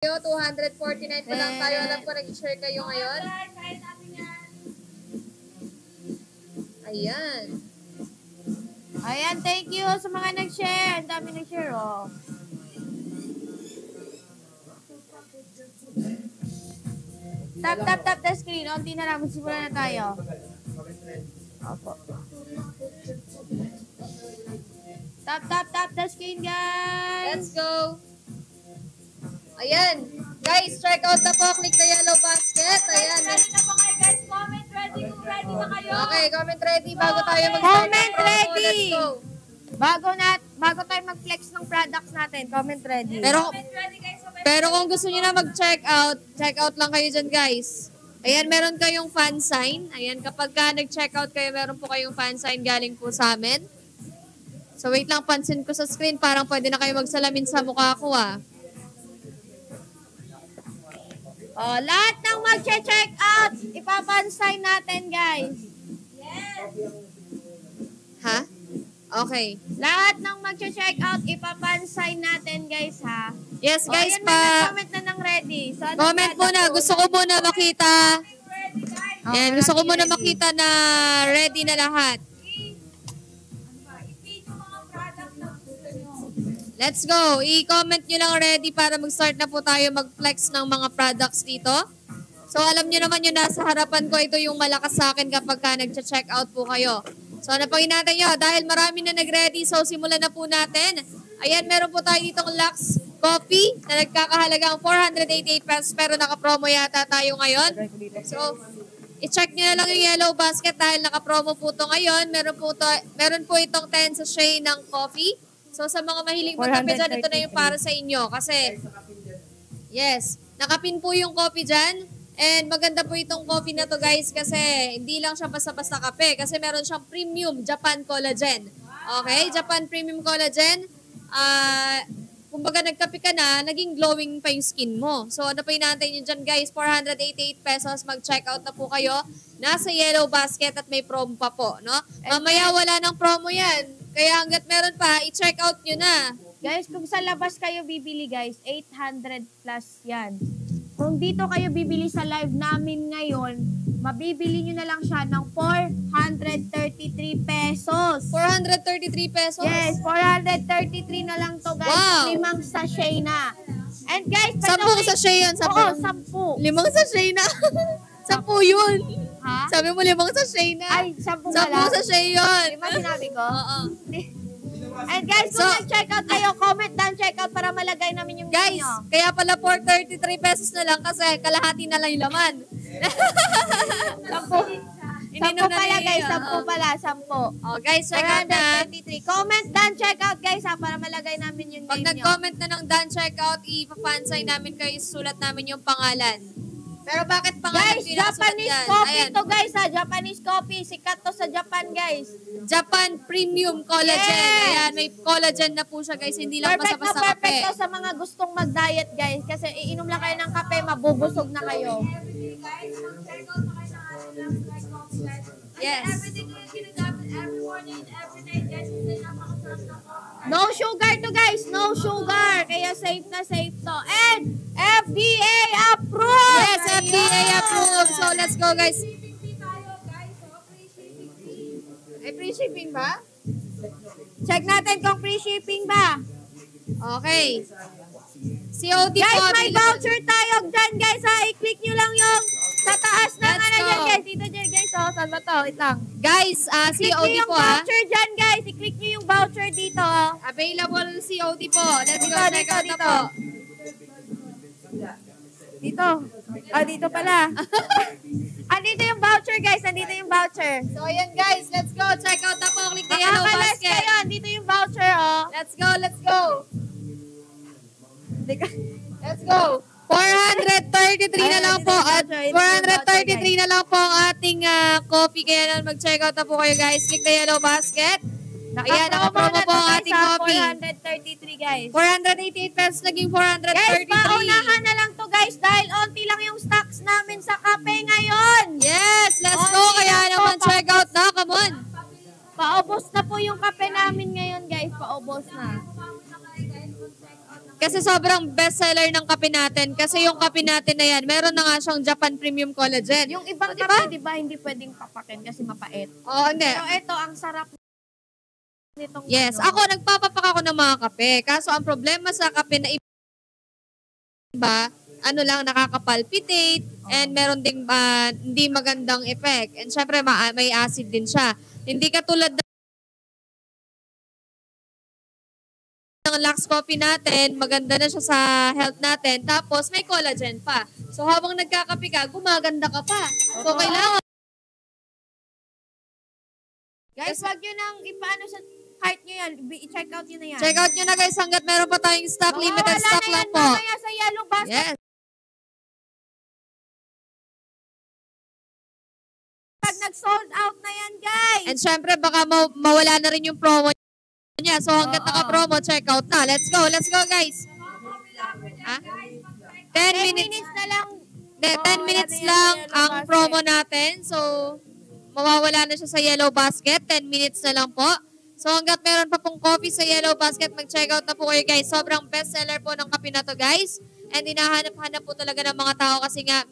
249 pa lang tayo. Alam ko nag-share kayo ngayon. Ayan. Ayan, thank you sa mga nag-share. Ang dami nag-share, oh. Tap the screen. Unti na lang. Magsimula na tayo. Opo. Tap the screen, guys. Let's go. Ayan. Guys, check out na po. Click the yellow basket. Ayan. Ready na po kayo, guys. Comment ready kung ready na kayo. Okay, comment ready bago tayo mag-start. Comment ready. Let's go. Bago tayo mag-flex ng products natin, comment ready. Comment ready, guys. Pero kung gusto niyo na mag-check out lang kayo dyan, guys. Ayan, meron kayong fan sign. Ayan, kapag ka nag-check out kayo, meron po kayong fan sign galing po sa amin. So, wait lang, pansin ko sa screen. Parang pwede na kayo magsalamin sa mukha ko, ah. Oh, lahat ng mag-check out, ipapansign natin, guys. Yes. Ha? Okay. Lahat ng mag-check out, ipapansign natin, guys, ha? Yes, guys, ayan, may nag-comment na ng ready. So, comment muna. Gusto ko muna makita. Ready, guys. Ayan, gusto ko muna makita na ready na lahat. I-feed yung mga product na gusto nyo. Let's go. I-comment nyo lang ready para mag-start na po tayo mag-flex ng mga products dito. So, alam nyo naman yung nasa harapan ko, ito yung malakas sa akin kapag ka nag-check out po kayo. So, ano pang hinatay nyo? Dahil marami na nag-ready, so simulan na po natin. Ayan, meron po tayo ditong Lux Coffee na nagkakahalagang 488 pesos pero naka-promo yata tayo ngayon. So, i-check nyo na lang yung yellow basket dahil naka-promo po ito ngayon. Meron po itong 10 sachet ng coffee. So, sa mga mahilig magkape dyan, ito na yung para sa inyo. Kasi, yes, nakapin po yung coffee dyan. And maganda po itong coffee na to, guys, kasi hindi lang siya basta-basta kape. Kasi meron siyang premium Japan Collagen. Okay, Japan Premium Collagen. Kumbaga nagkape ka na, naging glowing pa yung skin mo. So, ano pa inaantay nyo dyan, guys? 488 pesos. Mag-check out na po kayo. Nasa yellow basket at may promo pa po, no? Mamaya wala ng promo yan. Kaya hanggat meron pa, i-check out nyo na. Guys, kung sa labas kayo bibili, guys, 800 plus yan. Kung dito kayo bibili sa live namin ngayon, mabibili nyo na lang siya ng 433 pesos. 433 pesos? Yes, 433 na lang to, guys. Wow. 5 sachet na. And guys, 10 sachet yun. Oo, 10. 5 sachet na. 10 yun. Ha? Sabi mo 5 sachet na. Ay, 10 pala. 10 sachet yun. Di ba sinabi ko? Oo. And guys, kung nag-check out kayo, comment down check out para malagay namin yung Guys, name nyo. kaya pala 433 pesos na lang kasi kalahati na lang yung laman. 10 pala, guys. 10 pala. 10. Oh, guys, check out na. 433. Comment down check out, guys, ha, para malagay namin yung Pag name nyo. nag-comment na ng done checkout, ipapansay namin kayo, isulat namin yung pangalan. Pero bakit pangalan Guys, yung nakasulat Japanese dyan? coffee Ayan. to, guys, ha. Japanese coffee. Sikat to sa Japan, guys. Japan Premium Collagen. Yes! Ayan, may collagen na po siya, guys. Hindi lang Perfect na basta-basta perfect kape. to sa mga gustong mag-diet, guys. Kasi iinom lang kayo ng kape, mabubusog na kayo. Everyday, guys. Mag-check out na kayo ng ating Lux Light Coffee, guys. Yes. And everything yung ginagamit every morning and every night, guys. Kasi napakasarap ng coffee. No sugar to, guys. No sugar. Kaya safe na safe to. And FDA approved! Yes, FDA approved. So, let's go, guys. Shipping fee tayo, guys. So, free shipping fee. Ay, free shipping ba? Check natin kung free shipping ba. Okay. COD Guys, po. may voucher tayo dyan, guys, ha. I-click nyo lang yung sa taas ng Let's ano go. dyan, guys. Dito dyan, guys. Oh, saan ba to? Wait lang. Guys, Click COD nyo yung po, ha. voucher dyan, guys. I-click nyo yung voucher dito, oh. Available COD po. Let's go. Dito, Check dito, out na dito. po. Dito. Ah, dito pala. Andito yung voucher, guys. Andito yung voucher. So, ayan, guys. Let's go. Check out na po. Click the yellow Makakalas basket. kayo. Andito yung voucher, oh. Let's go. Let's go. Teka. Let's go. 433 na lang po. At 433 na lang po ang ating coffee. Kaya na mag-check out na po kayo, guys. Click the yellow basket. Ayan, nakapromo po ang ating coffee. 433, guys. 488 pesos naging Guys, 433. paunahan na lang to, guys, dahil onti lang yung stocks namin sa kape ngayon. Yes, let's go. Onti Kaya lang to, naman check out na. Come on. Paubos na po yung kape namin ngayon, guys. Paubos na. Kasi kasi sobrang bestseller ng kape natin. Kasi yung kape natin na yan, meron na nga siyang Japan Premium Collagen. Yung ibang So, kape, di ba, hindi pwedeng papakin kasi mapait. Oo, hindi. Pero ito, ang sarap nitong Yes, ano. ako nagpapapak ako ng mga kape. Kaso ang problema sa kape na iba, ano lang, nakakapalpitate, and meron ding hindi magandang effect. And syempre, may acid din siya. Hindi katulad ng Lux Coffee natin, maganda na siya sa health natin, tapos may collagen pa. So habang nagkakape ka, gumaganda ka pa. So kailangan. Guys, wag nyo nang ipaano sa cart nyo yan. I-check out nyo na yan. Check out nyo na guys, hanggat meron pa tayong stock, limited Mawawala stock na lang yan po. mamaya sa yellow basket. Yes. Pag nag-sold out na yan, guys. And syempre, baka mawala na rin yung promo niya. So hanggat naka-promo, check out na. Let's go guys. Ha? 10 minutes. na lang. 10 minutes lang ang promo natin. So, mawawala na siya sa yellow basket. 10 minutes na lang po. So, hanggat meron pa pong coffee sa yellow basket, mag-check out na po kayo guys. Sobrang bestseller po ng kape na to guys. And hinahanap-hanap po talaga ng mga tao kasi nga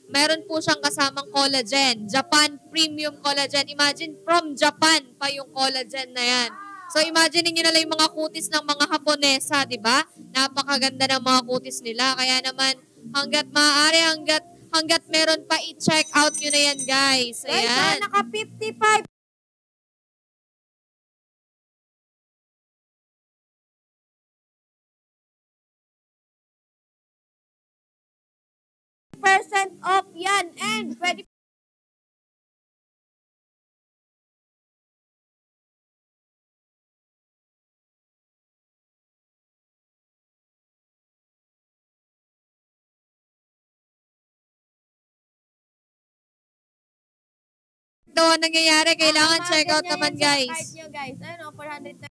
meron po siyang kasamang collagen. Japan Premium Collagen. Imagine, from Japan pa yung collagen na yan. So, imagine niyo na lang yung mga kutis ng mga Haponesa, di ba? Napakaganda ng mga kutis nila. Kaya naman, hanggat maaari, hanggat meron pa, i-check out nyo na yan, guys. Guys, Ayan. naka 55% off yan. And pwede Ito ang nangyayari. Kailangan check out ganyan naman, yan sa guys. cart nyo, guys. Ano, 433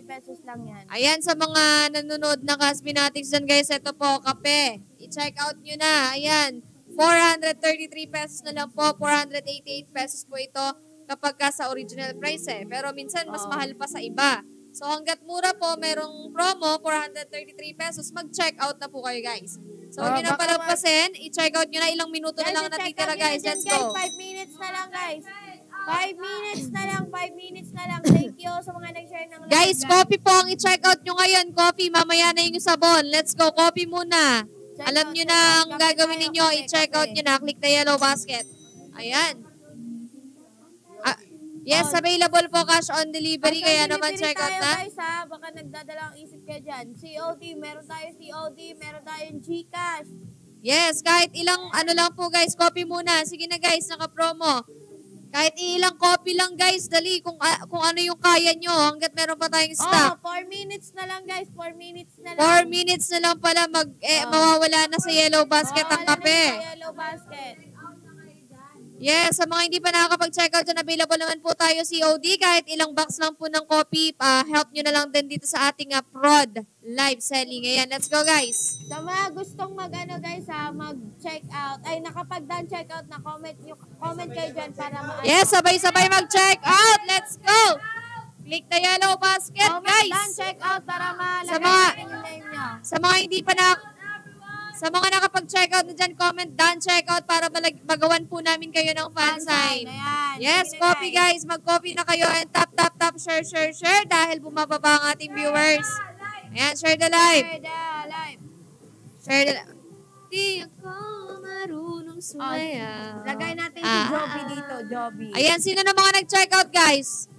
pesos lang yan. Ayan, sa mga nanonood na Cosmetics dyan, guys, ito po, kape. I-check out nyo na. Ayan, 433 pesos na lang po. 488 pesos po ito kapag ka sa original price eh. Pero minsan, mas mahal pa sa iba. So, hanggat mura po, merong promo, 433 pesos, mag-check out na po kayo, guys. So, huwag nyo na baka palampasin. I-check out nyo na. Ilang minuto na lang i-check natitira, out nyo guys. na dyan, Let's go. 5 minutes na lang, guys. 5 minutes na lang, 5 minutes na lang. Thank you sa mga nag-share ng live. Guys, coffee po ang i-check out nyo ngayon. Coffee, mamaya na yung sabon. Let's go, coffee muna. Check Alam out, nyo check na out. ang Kape gagawin tayo, ninyo. kape, I-check out kape. nyo na. Click the yellow basket. Ayan. Yes, available po cash on delivery. Kaya naman check out tayo, na. guys, ha? Baka nagdadala ang isip kayo dyan. COD, meron tayo COD, meron tayong GCash. Yes, kahit ilang ano lang po guys. Coffee muna. Sige na guys, naka-promo. Kahit ilang coffee lang guys. Dali kung ano yung kaya nyo. Hanggat meron pa tayong stock. 4 minutes na lang, guys. 4 minutes na lang. 4 minutes na lang pala mawawala na sa yellow basket ang Mawawala na kape. yung yellow basket. Yes, sa mga hindi pa nakakapag-check out dyan, available naman po tayo COD. Kahit ilang box lang po ng coffee, help nyo na lang din dito sa ating prod live selling. Ayan, let's go guys. Sa mga gustong guys, mag-check out. Ay, nakapag-done check out na comment kayo dyan para ma- Yes, sabay-sabay mag-check out. Let's go. Click the yellow basket, Comment guys. done check out para malagay Sa mga- natin yung name nyo. Sa mga hindi pa sa mga nakapag-check out na dyan, comment done check out para magawan po namin kayo ng fan sign. Ayan. Yes, Sige na, coffee guys. Mag-coffee na kayo and tap, share dahil bumababa ang ating viewers. Ayan, share the live. Share the live. Share the live. Di ako marunong sumayaw. Lagay natin si Joby dito, Joby. Ayan, sino na mga nag-check out guys?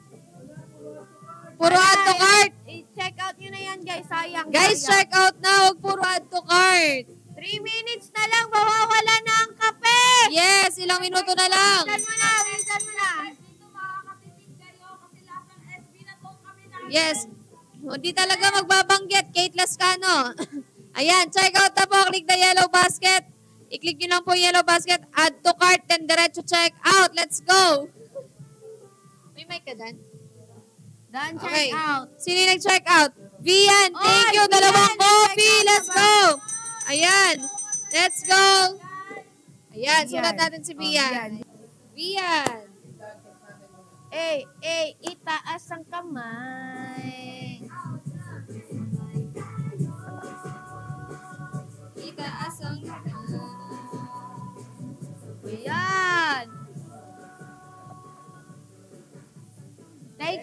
Puro add to cart. I-check out nyo na yan, guys. Sayang. Guys, sayang. check out na. Huwag puro add to cart. 3 minutes na lang, mawawala na ang kape. Yes, ilang minuto na lang. Bilisan mo na, bilisan mo na. Dito makakatipid kayo kasi lahat ng SB na tong kami namin. Yes. Hindi talaga magbabanggit. Kate Lascano. Ayan, check out na po. Click the yellow basket. I-click nyo lang po yung yellow basket. Add to cart, then diretso check out. Let's go. May mic ka dan? Done check Okay. out. Sino yung nag-check out? Vian, thank you. Vian, Dalawang nag-check coffee. out Let's na ba? go. Ayan. Let's go. Ayan, Vian. sulat natin si Vian. Vian. Vian. Itaas ang kamay.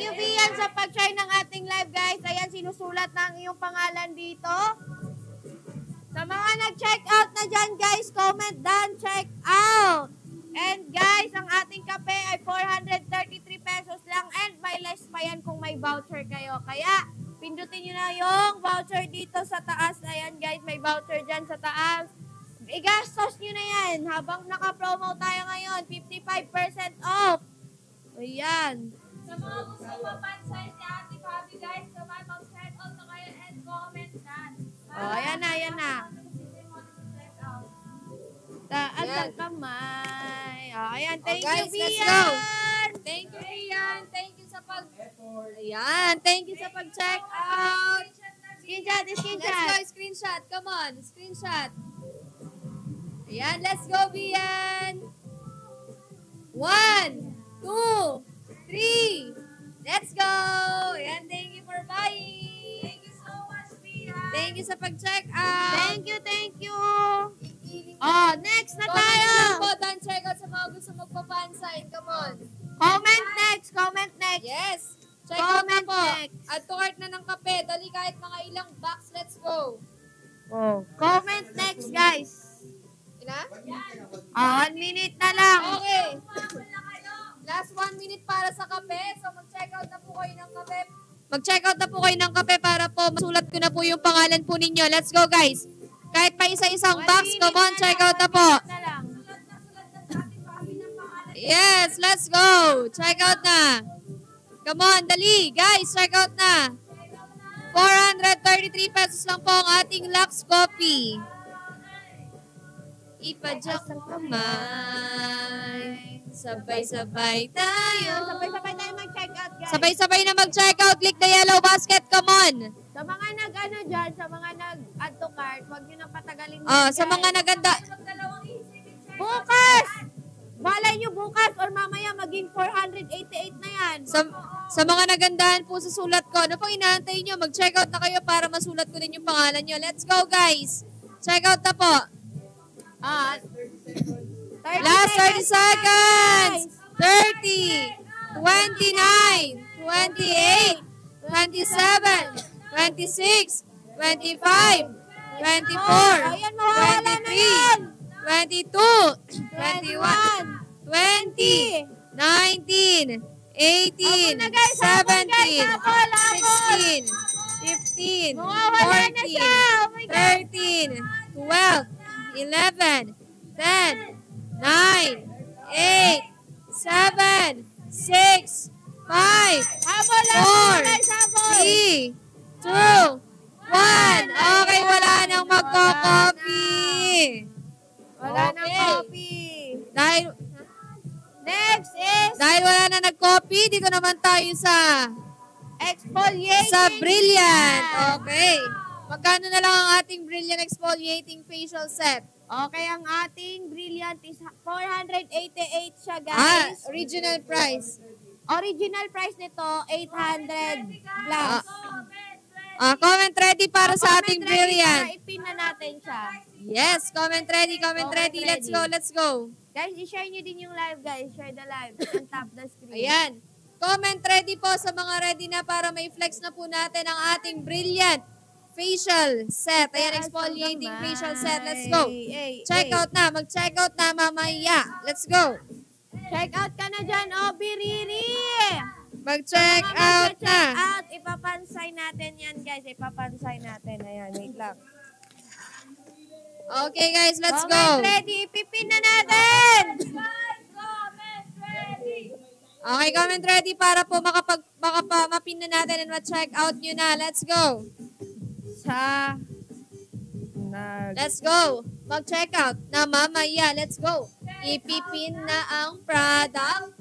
you, Bian, sa pag-share ng ating live, guys. Ayan, sinusulat na ang iyong pangalan dito. Sa mga nag-check out na dyan, guys, comment down, check out. And guys, ang ating kape ay 433 pesos lang and may less pa yan kung may voucher kayo. Kaya, pindutin nyo na yung voucher dito sa taas. Ayan guys, may voucher dyan sa taas. Igastos nyo na yan. Habang naka-promo tayo ngayon, 55% off. Ayan. Sa mga gusto mapansay si Ate Fabi, guys, sabay mag-check out na kayo and comment na. Ayan na, ayan na. Taas Ayan. ang kamay. Ayan, thank guys, you, let's Bian. go. Thank you, Rian. Thank you sa Ayan, thank you sa pag-check out. Screenshot, Let's screenshot. go, screenshot. Come on, screenshot. Ayan, let's go, Bian. 1, 2, 3. Let's go. Ayan, thank you for buying. Thank you so much, Pia. Thank you sa pag-check out. Thank you, thank you. Oh, next na tayo. Comment po, dan check out sa mga gusto magpa-fansign. Come on. Comment next, comment next. Yes. Check out na Comment po. next. At to cart na ng kape. Dali kahit mga ilang box. Let's go. Oh, comment next, guys. Ina? 1 minute na lang. Okay. Last 1 minute para sa kape. So mag-check out na po kayo ng kape. Mag-check out na po kayo ng kape para po masulat ko na po yung pangalan po ninyo. Let's go, guys. Kahit pa isa-isang 1 box, minute come on, na check lang, out na 1 po. minute na lang. Yes, let's go. Check out na. Come on, dali. Guys, check out na. 433 pesos lang po ang ating Lux Coffee. Ipadyak ang kamay. Sabay-sabay tayo. Sabay-sabay tayo mag-check out, guys. Sabay-sabay na mag-check out. Click the yellow basket. Come on. Sa mga nag-ano dyan, sa mga nag-add to cart, huwag nyo nang patagalin. Oh, yan, sa guys. mga naganda. Bukas! Malay nyo bukas or mamaya maging 488 na yan. Sa mga nagandahan po sa sulat ko, ano pang inaantay nyo? Mag-check out na kayo para masulat ko din yung pangalan nyo. Let's go, guys. Check out na po. Ah, 30 Last 30 seconds. guys. 30, 29, 28, 27, 26, 25, 24, Ayan, mawawala na yan. 23, 22, 21, 20, 19, 18, Habol na, guys. Habol, guys. 17, Habol, habol. 16, 15, Mawawala na siya. Oh my God. 13, 12, 11, 10, 9, 8, 7, 6, 5, Habol, 4, habol, guys. Habol. 3, 2, 1. Okay, wala nang magko-copy. Wala nang Okay. copy. Dahil Next is wala na nag-copy, dito naman tayo sa exfoliating. Brilliant. Okay. Magkano na lang ang ating Brilliant Exfoliating Facial Set? Okay, ang ating Brilliant is 488 siya, Ah, guys. original price. Original price nito, 800 plus. Comment ready para sa Comment ating ready Brilliant. para ipin na natin siya. Yes, comment ready, comment Comment ready. Let's ready. go, let's go. Guys, i-share nyo din yung live, guys. Share the live and tap the screen. Ayan. Comment ready po sa mga ready na para may flex na po natin ang ating Brilliant Facial Set. Ayan, exfoliating facial set. Let's go. Check out na. Mag-check out na mamaya. Let's go. Check out ka na dyan, Biriri. Mag-check out na. Check out. Ipapansay natin yan, guys. Ipapansay natin. Ayan, wait lang. Okay guys, let's Comment go. ready. Ipipin na natin. Okay, comment ready para po mapin na natin and ma-check out nyo na. Let's go. Let's go. Mag-check out na mamaya. Let's go. Ipipin na ang product.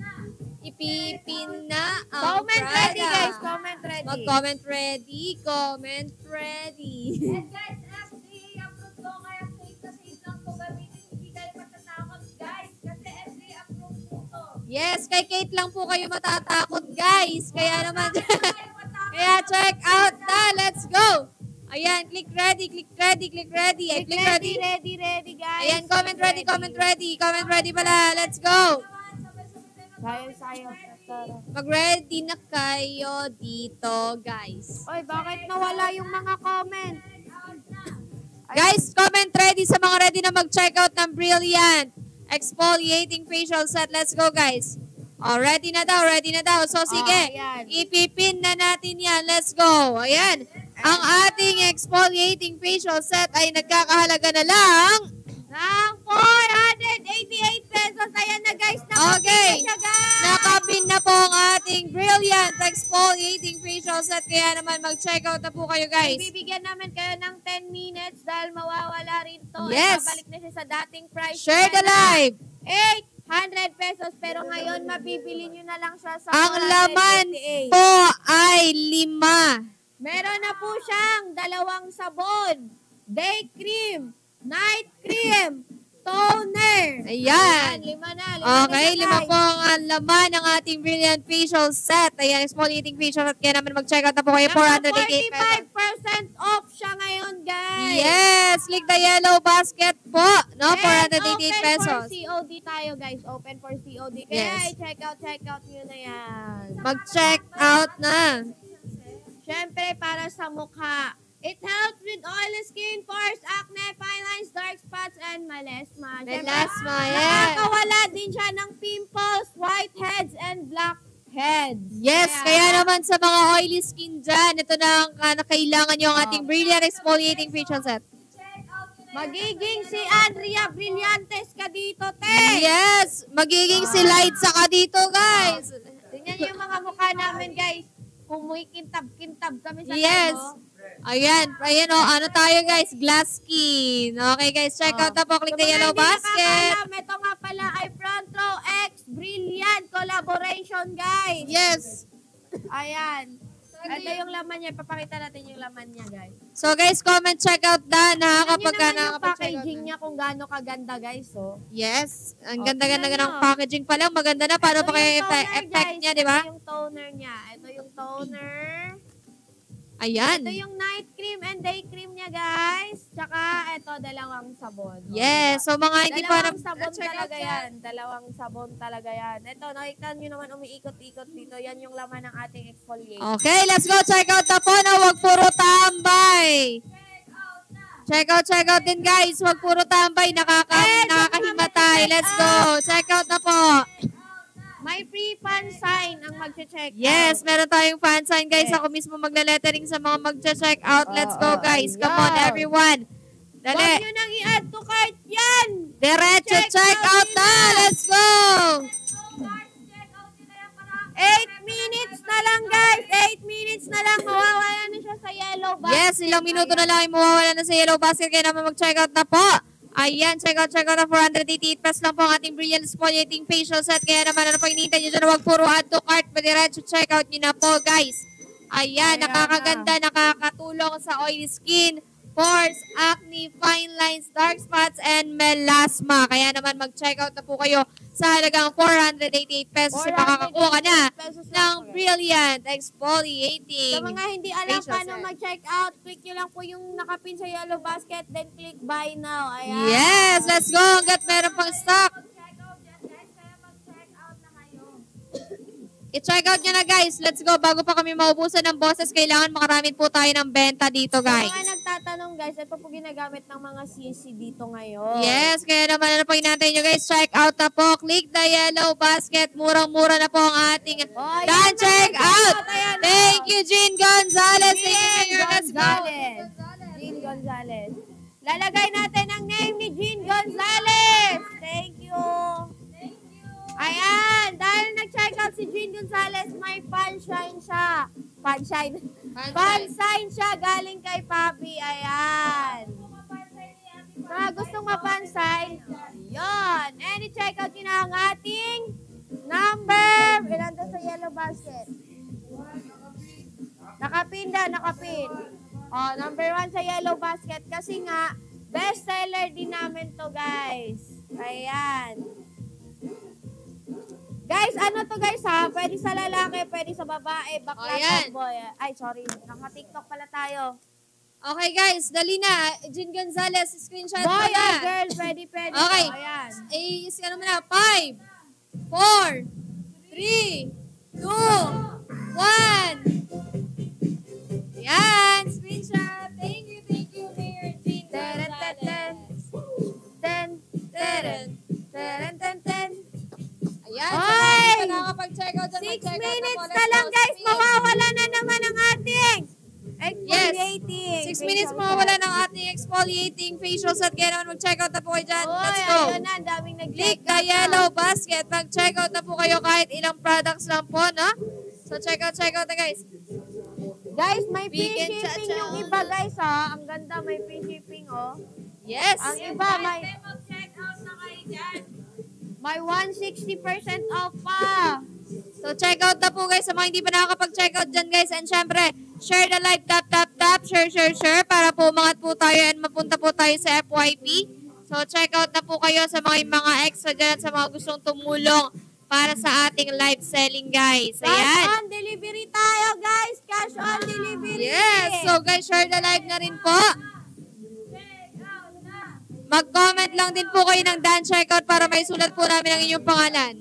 Ipipin na ang Comment product. ready, guys. Comment ready. Mag-comment ready. Comment ready. And guys, FDA approved ko, kaya safe na safe lang po gamitin. Hindi kayo matatakot, guys. Kasi FDA approved po to. Yes, kay Kate lang po kayo matatakot, guys. Kaya naman, kaya check out na. Let's go. Ayan, click ready, click ready, click ready. Ay, click ready. Ready, guys. Ayan, comment ready, comment ready. Comment ready pala. Let's go. Sayo. Mag-ready na kayo dito, guys. Oy, bakit nawala yung mga comment? Guys, comment ready sa mga ready na mag-check out ng Brilliant Exfoliating Facial Set. Let's go, guys. Oh, ready na daw, ready na daw. So, sige, ayan. ipipin na natin yan. Let's go. Ayan. Ang ating exfoliating facial set ay nagkakahalaga na lang Ng 488 pesos. Ayan na guys. Okay. Nakapin na siya guys. nakapin na po ang ating Brilliant Exfoliating Facial Set. Kaya naman mag-check out na po kayo, guys. Bibigyan namin kayo ng 10 minutes dahil mawawala rin to. Yes. Babalik na siya sa dating price. Share the niya na live. 800 pesos. Pero ngayon, mabibili nyo na lang siya sa Ang laman 488. po ay 5. Meron na po siyang 2 sabon, day cream, night cream, toner. Ayan. 5 na. Okay, 5 po ang laman ng ating Brilliant Facial Set. Ayan, exfoliating facial set. Kaya naman mag-check out na po kayo. 488 pesos. 45% off siya ngayon, guys. Yes, click the yellow basket po. No, And 488 open pesos. for COD tayo, guys. Open for COD. Kaya Yes. check out nyo na yan. Mag-check out na. Siyempre, para sa mukha. It helps with oily skin, pores, acne, fine lines, dark spots, and melasma. Siyempre, Melasma, yes. nakakawala din siya ng pimples, whiteheads, and blackheads. Yes, kaya naman sa mga oily skin dyan, ito na ang kailangan nyo ang ating Brilliant Exfoliating Facial Set. Magiging si Andrea Brillantes ka dito, te! Yes, magiging si Lights ka dito, guys. Tingnan niyo yung mga mukha namin, guys. Kumukikintab-kintab kami sa Yes. tabo. Ayan, ano tayo, guys, glass skin. Okay, guys, check out na po. Click the yellow basket. Ito nga pala ay Front Row X Brilliant collaboration, guys. Yes. Ayan. Ito yung laman niya. Papakita natin yung laman niya, guys. So, guys, comment, check out na. Nakakapag Tingnan niyo naman yung nakakapag-check out packaging na. niya kung gaano kaganda, guys. Oh. Yes. Ang Oh, ganda-ganda tingnan ng nyo. packaging pa lang. Maganda na. Paano Ito pa kayo yung toner, effect guys. niya, di ba? Ito yung toner niya. Ito yung toner. Ayan. Ito yung night cream and day cream niya, guys. Tsaka ito, 2 sabon. Yes. So, mga hindi pa Dalawang sabon talaga yan. 2 sabon talaga yan. Ito, nakikita nyo naman umiikot-ikot dito. Yan yung laman ng ating exfoliator. Okay, let's go. Check out na po na huwag puro tambay. Check out din, guys. Huwag puro tambay. Nakakahimatay. Let's go. Check out na po. May free fan sign ang mag-check Yes, out. meron tayong fan sign, guys. Yes. Ako mismo magle-lettering sa mga mag-check out. Let's go, guys. Come on, ayan. everyone. Huwag Dali. nyo nang i-add to cart yan! Diretso check out na. Let's go. 8 minutes na lang, guys! 8 minutes na lang. Mawawala na siya sa yellow basket. Yes, ilang minuto na lang ay mawawala na sa yellow basket. Kaya naman mag-check out na po. Ayan, check out na 488 pesos lang po ang ating Brilliant Exfoliating Facial Set. Kaya naman, ano pa hinihintay nyo dyan? Huwag puro add to cart. Diretso check out nyo na po, guys. Ayan, nakakaganda, nakakatulong sa oily skin, pores, acne, fine lines, dark spots, and melasma. Kaya naman, mag-check out na po kayo sa halagang 488 pesos. Makakakuha ka na 488 pesos ng lang. Brilliant Exfoliating. Sa mga hindi alam Facial paano set. mag-check out, click nyo lang po yung nakapin sa yellow basket, then click buy now. Ayan. Yes, let's go. Hanggat meron pang stock. I-check out nyo na, guys. Let's go. Bago pa kami maubusan ng boses, kailangan makaramit po tayo ng benta dito, Sa guys. mga nagtatanong, guys, ito po ginagamit ng mga CC dito ngayon. Yes, kaya naman ano pa hinantay nyo, guys. Check out na po. Click the yellow basket. Murang-mura na po ang ating Oh, Dan yan, check out. ayan, Thank you, Jean Gonzalez. Thank you, Jean Mayor. Let's go. Gonzalez. Jean Gonzalez. Lalagay natin ang name ni Jean Gonzalez. Thank you. Ayan, dahil nag-check out si Jean Gonzalez, may fanshine siya. Fanshine. Fansign siya galing kay Papi. Ayan. Mga gustong mapansign, yun. And i-check out yun ang ating number. Ilan doon sa yellow basket? Nakapin. Oh, number 1 sa yellow basket. Kasi nga, best seller din namin to, guys. Ayan. Guys, ano to guys ha? Pwede sa lalaki, pwede sa babae, bakla, Ayan. boy. Ay, sorry. Naka-TikTok pala tayo. Okay, guys. Dali na. Jean Gonzalez, screenshot mo Boy na. or girl, pwede. Okay. Ayan. Ano mo na? 5, 4, 3, 1. Yan, screenshot. Thank you, Mayor Jean Gonzalez. Ten. Ayan, Oy! sa mga hindi pa nakakapag-check out dyan, 6 mag-check out na minutes po. na Let's lang go, guys, 6 minutes. mawawala na naman ang ating Yes. exfoliating. 6 minutes mawawala ng ating exfoliating facial set. Kaya naman mag-check out na po kayo dyan. Let's go. Ayun na, ang daming Click nag-check the yellow basket. Mag-check out na po kayo kahit ilang products lang po, no? So, check out na guys. Guys, may free Weekend shipping cha-cha. yung iba guys ha. Ang ganda, may free shipping oh. Yes. Ang iba, may Mag-check out na kayo dyan. may 160% off pa. So, check out na po guys sa mga hindi pa nakakapag-check out dyan guys. And syempre, share the live, tap, share, para po umangat po tayo and mapunta po tayo sa FYP. So, check out na po kayo sa mga extra dyan at sa mga gustong tumulong para sa ating live selling guys. Cash Ayan. on delivery tayo guys. Cash on delivery. Yes. So, guys, share the live na rin po. Check out na. Mag-comment lang din po kayo ng Dan Checkout para may sulat po namin ang inyong pangalan.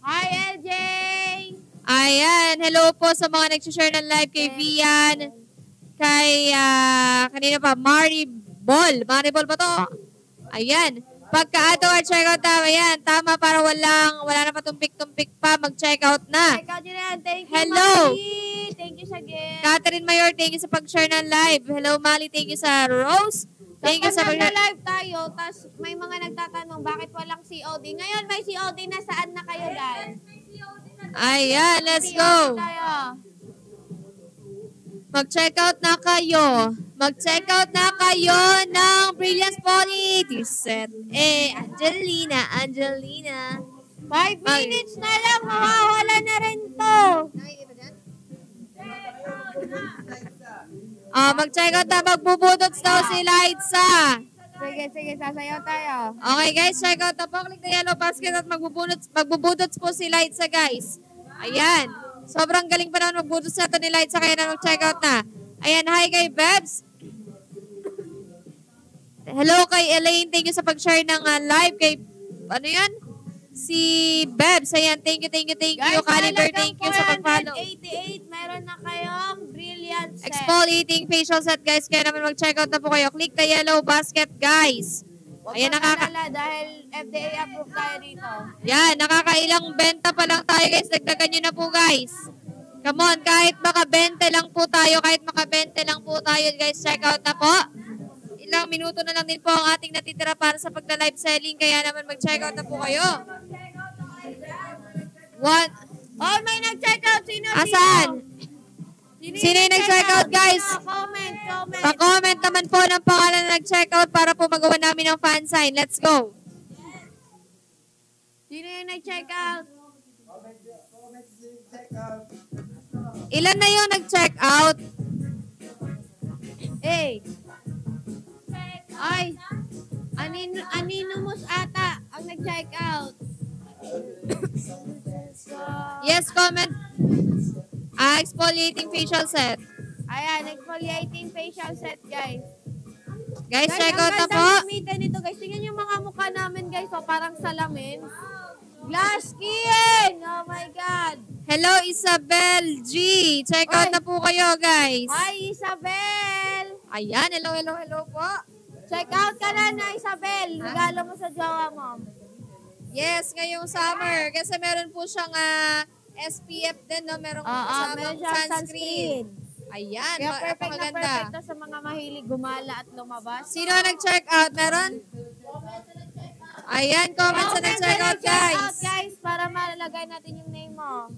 Hi LJ. Ayan. Hello po sa mga nag-share ng live kay Vian, kay, kanina pa, Maribol. Maribol ba to? Ayan. Pagka-add or checkout na, ayan. Tama para wala na patumpik-tumpik pa. Mag-checkout na. Check out nyo na yan. Thank you Hello. Mali. Thank you sa gift. Catherine Mayor, thank you sa pag-share ng live. Hello, Mali. Thank you sa Rose. Thank you sa Kapag pag-share. live tayo, tas may mga nagtatanong bakit walang COD. Ngayon may COD na, saan na kayo guys? Ayan, let's COD go. tayo. Mag-checkout na kayo. Mag-checkout na kayo ng Brilliance Poly set. Angelina. 5 minutes na lang, mawawala na rin to. Mag-checkout na. Magbubudots daw si Liza. Sige, sasayaw tayo. Okay guys, check out na po. Click the yellow basket at magbubudots po si Liza guys. Ayan. Sobrang galing pa naman magbudots na ito ni Liza kaya na mag-check out na. Ayan, hi kay Bebs. Hello kay Elaine. Thank you sa pag-share ng live kay, ano yan? Si Bebs. Ayan, thank you. Guys, Caliber, thank you sa pag-follow. 488, meron na kayong brilliant set. Exfoliating facial set guys. Kaya naman mag-check out na po kayo. Click the yellow basket guys. Huwag Ayan, kang alala dahil FDA approved tayo dito. Yan, nakakailang benta pa lang tayo guys. Dagdagan nyo na po guys. Come on, kahit maka 20 lang po tayo guys. Check out na po. Ilang minuto na lang din po ang ating natitira para sa pagla-live selling. Kaya naman mag-check out na po kayo. One. Oh, may nag-check out. Sino? Asan? Sino yung nag-check out guys? Comment. Pa-comment naman po ng pangalan na nag-check out para po magawa namin ng fan sign. Let's go. Sino yung nag-check out? Ilan na yung nag-check out? Ay, Anonymous ata ang nag-check out. Yes, comment. Exfoliating facial set. Ayan, exfoliating facial set, guys. Guys, check out na ang po. ganda gamitin nito, guys. Tingnan yung mga mukha namin, guys. Oh, parang salamin. Glass skin! Oh my God! Hello, Isabel G. Check out Oy. na po kayo, guys. Hi, Isabel! Ayan, hello po. Check out ka na, Isabel. Regalo mo sa jowa mo. Yes, ngayong summer. Kasi meron po siyang SPF din, no? Meron po Oo, kasamang meron siyang sunscreen. Ayan, Kaya perfect na napakaganda. perfect to sa mga mahilig gumala at lumabas. Sino ang nag-check out? Meron? Ayan, comment sa nag-check out, guys. guys, para malagay natin yung name mo.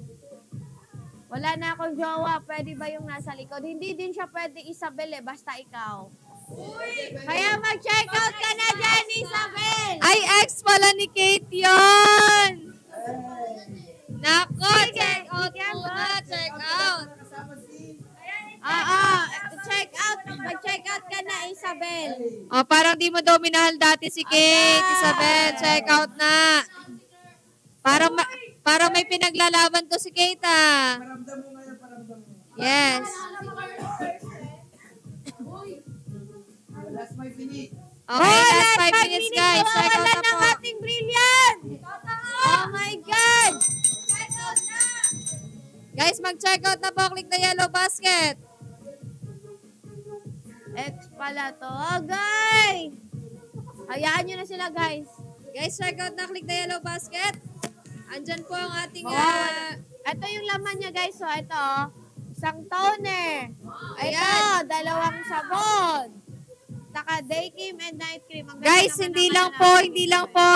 Wala na akong jowa, pwede ba yung nasa likod? Hindi din siya pwede Isabel basta ikaw. Kaya mag-check out ka na dyan, Isabel! Ay, ex pala ni Kate yun! Nako, check out muna, check out. Check out. Mag-check out ka na, Isabel. Oh, parang di mo daw minahal dati si Kate, Isabel. Check out na. Parang may pinaglalaban to si Kate, ah. Yes. Okay, last 5 minutes, guys. Check out Wala na ng po. ating brilliant. Oh my God! Guys, mag-check out na po. Click the yellow basket. X pala to. Oh, guys! Hayaan nyo na sila, guys. Guys, check out na. Click the yellow basket. Andyan po ang ating... Ito yung laman niya, guys. So, ito, isang toner. Ito, Ayan. dalawang sabon. Saka day cream and night cream. Ang ganda Guys, naman hindi ng lang ano po, natin. hindi lang po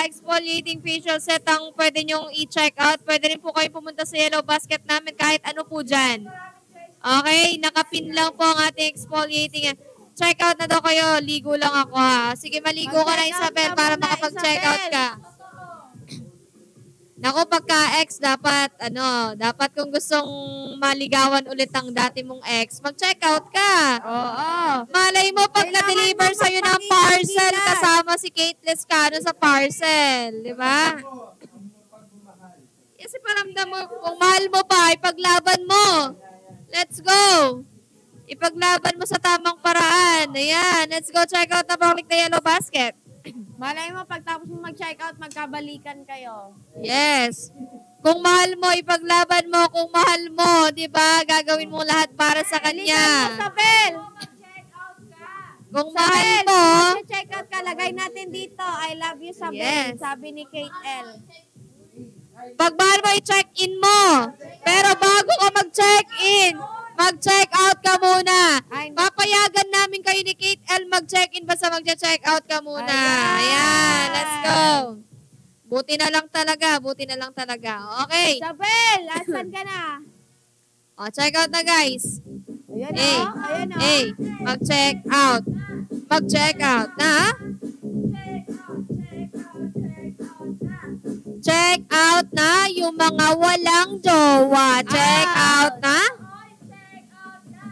exfoliating facial set ang pwede nyong i-check out. Pwede rin po kayo pumunta sa yellow basket namin kahit ano po dyan. Okay, nakapin lang po ang ating exfoliating. Check out na daw kayo. Ligo lang ako ha. Sige, maligo ka na Mag-check out Isabel ka para muna, makapag-check out Isabel. ka. Naku, pagka-ex, dapat kung gustong maligawan ulit ang dati mong ex, mag-check out ka. Oo. Malay mo, pagka-deliver Kailangan mo sa'yo ng parcel, magpangitigilan. kasama si Kate Lescano sa parcel. Di ba? Kasi paramdam mo, kung mahal mo pa, ipaglaban mo. Let's go. Ipaglaban mo sa tamang paraan. Ayan, let's go check out na po. Click the yellow basket. Malay mo, pagtapos mo mag-check out, magkabalikan kayo. Yes. Kung mahal mo, ipaglaban mo. Kung mahal mo, di ba? Gagawin mo lahat para sa Bilisan mo, kanya. Sabel! Mag-check out ka. Kung mahal Sabel, mo, check out ka. Lagay natin dito. I love you, Sabel. Yes. Sabi ni Kate L. pag mahal mo, i-check-in mo. Pero bago ka mag-check-in, mag-check out ka muna. Ay, Papayagan namin kayo ni Kate L mag-check-in basta mag-check out ka muna. Ayan. Ayan, let's go. Buti na lang talaga, Okay. Sabel, asan ka na? O, check out na guys. Ayan Hey, o. Ayan o. hey, mag-check out. Mag-check out na, ha? Check out na yung mga walang jowa. Check out na.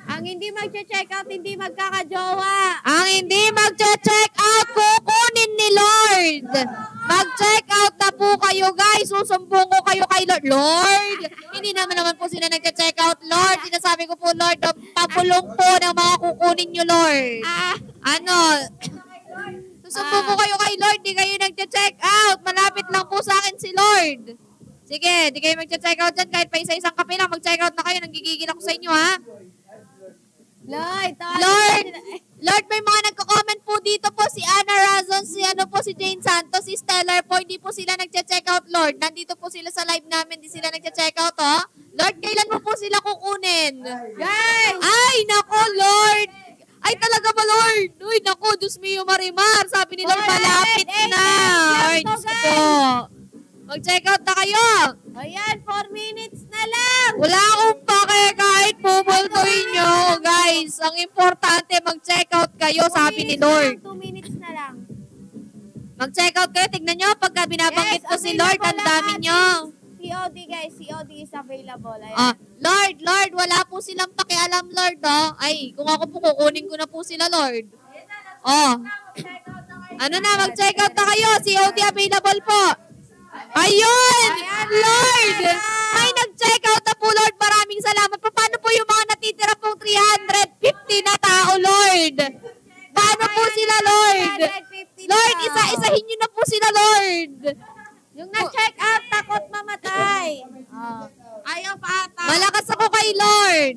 Ang hindi mag-check out, hindi magkakajowa. Ang hindi mag-check out, kukunin ni Lord. Mag-check out na po kayo, guys. Susumbong ko kayo kay Lord. Lord, hindi naman po sila nag-check out, Lord. Sinasabi ko po, Lord, papulong po ng mga kukunin nyo, Lord. Ano? Susumbong ko kayo kay Lord, di kayo nag-check out. Malapit lang po sa akin si Lord. Sige, di kayo mag-check out dyan. Kahit pa isa-isang kape lang, mag-check out na kayo. Nanggigigil ako sa inyo, ha? Lloyd, Lord, may mga nagko-comment po dito po si Ana Razon, si Jane Santos, si Stellar po, hindi po sila nagche-check out, Lord. Nandito po sila sa live namin, hindi sila nagche-check out, oh. Lord, kailan mo po sila kukunin? guys! Ay, nako, Lord! Ay, talaga ba, Lord? Uy, nako, Diyos mio, Marimar. Sabi ni Lord, Alright, malapit eight na. minutes Ay, lang to, Diyos ko po. Mag-check out na kayo. Ayan, 4 minutes na lang. Wala akong pake kahit bubultuhin nyo, guys. Ang importante, mag-check out kayo, sabi ni Lord. 2 minutes na lang. Mag-check out kayo. Tignan nyo, pagka binabanggit Yes, ko si Lord, ang available dami ang nyo. COD guys, COD is available. Ayan. Ah, Lord, wala po silang pakialam, Lord, oh. Ay, kung ako po, kukunin ko na po sila, Lord. Oh. Ano na, mag-check out na kayo. COD available po. Ayun! Lord! May nag-check out na po, Lord. Maraming salamat. Paano po yung mga natitira pong 350 na tao, Lord? Paano po sila, Lord? 150 Lord, na. isa-isahin nyo na po sila, Lord. Yung na-check out, takot mamatay. Ayaw pa ata. Malakas ako kay Lord.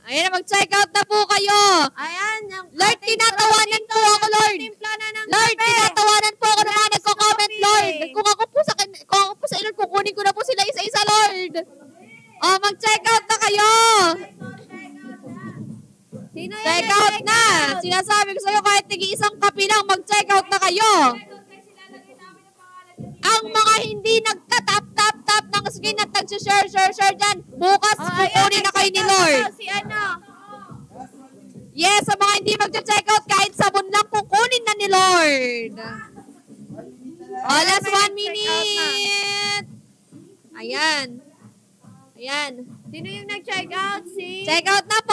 Ayan, mag-check out na po kayo. Ayan. Yung Lord, ating tinatawanan pro po dito, ako, Lord. Timpla na ng Lord, kape. tinatawanan po ako ng mga Wala nagko-comment, gusto Lord. kape. Kung ako po sa Lord, kukunin ko na po sila isa-isa, Lord. Oh, mag-check out na kayo. Sino yung Check out nag-check na. out? Sinasabi ko sa'yo, kahit tigi-isang kape lang, mag-check out na kayo. Ang mga hindi nagka-tap-tap-tap ng screen at nag-share dyan, bukas Oh, ayan, kukunin na kayo ni nag-check out Lord. na Si ano? Yes, sa mga hindi mag-check out, kahit sabon lang, kukunin na ni Lord. Oh, last 1 minute. Ayan. Ayan. Sino yung nag-check out? Si... Check out na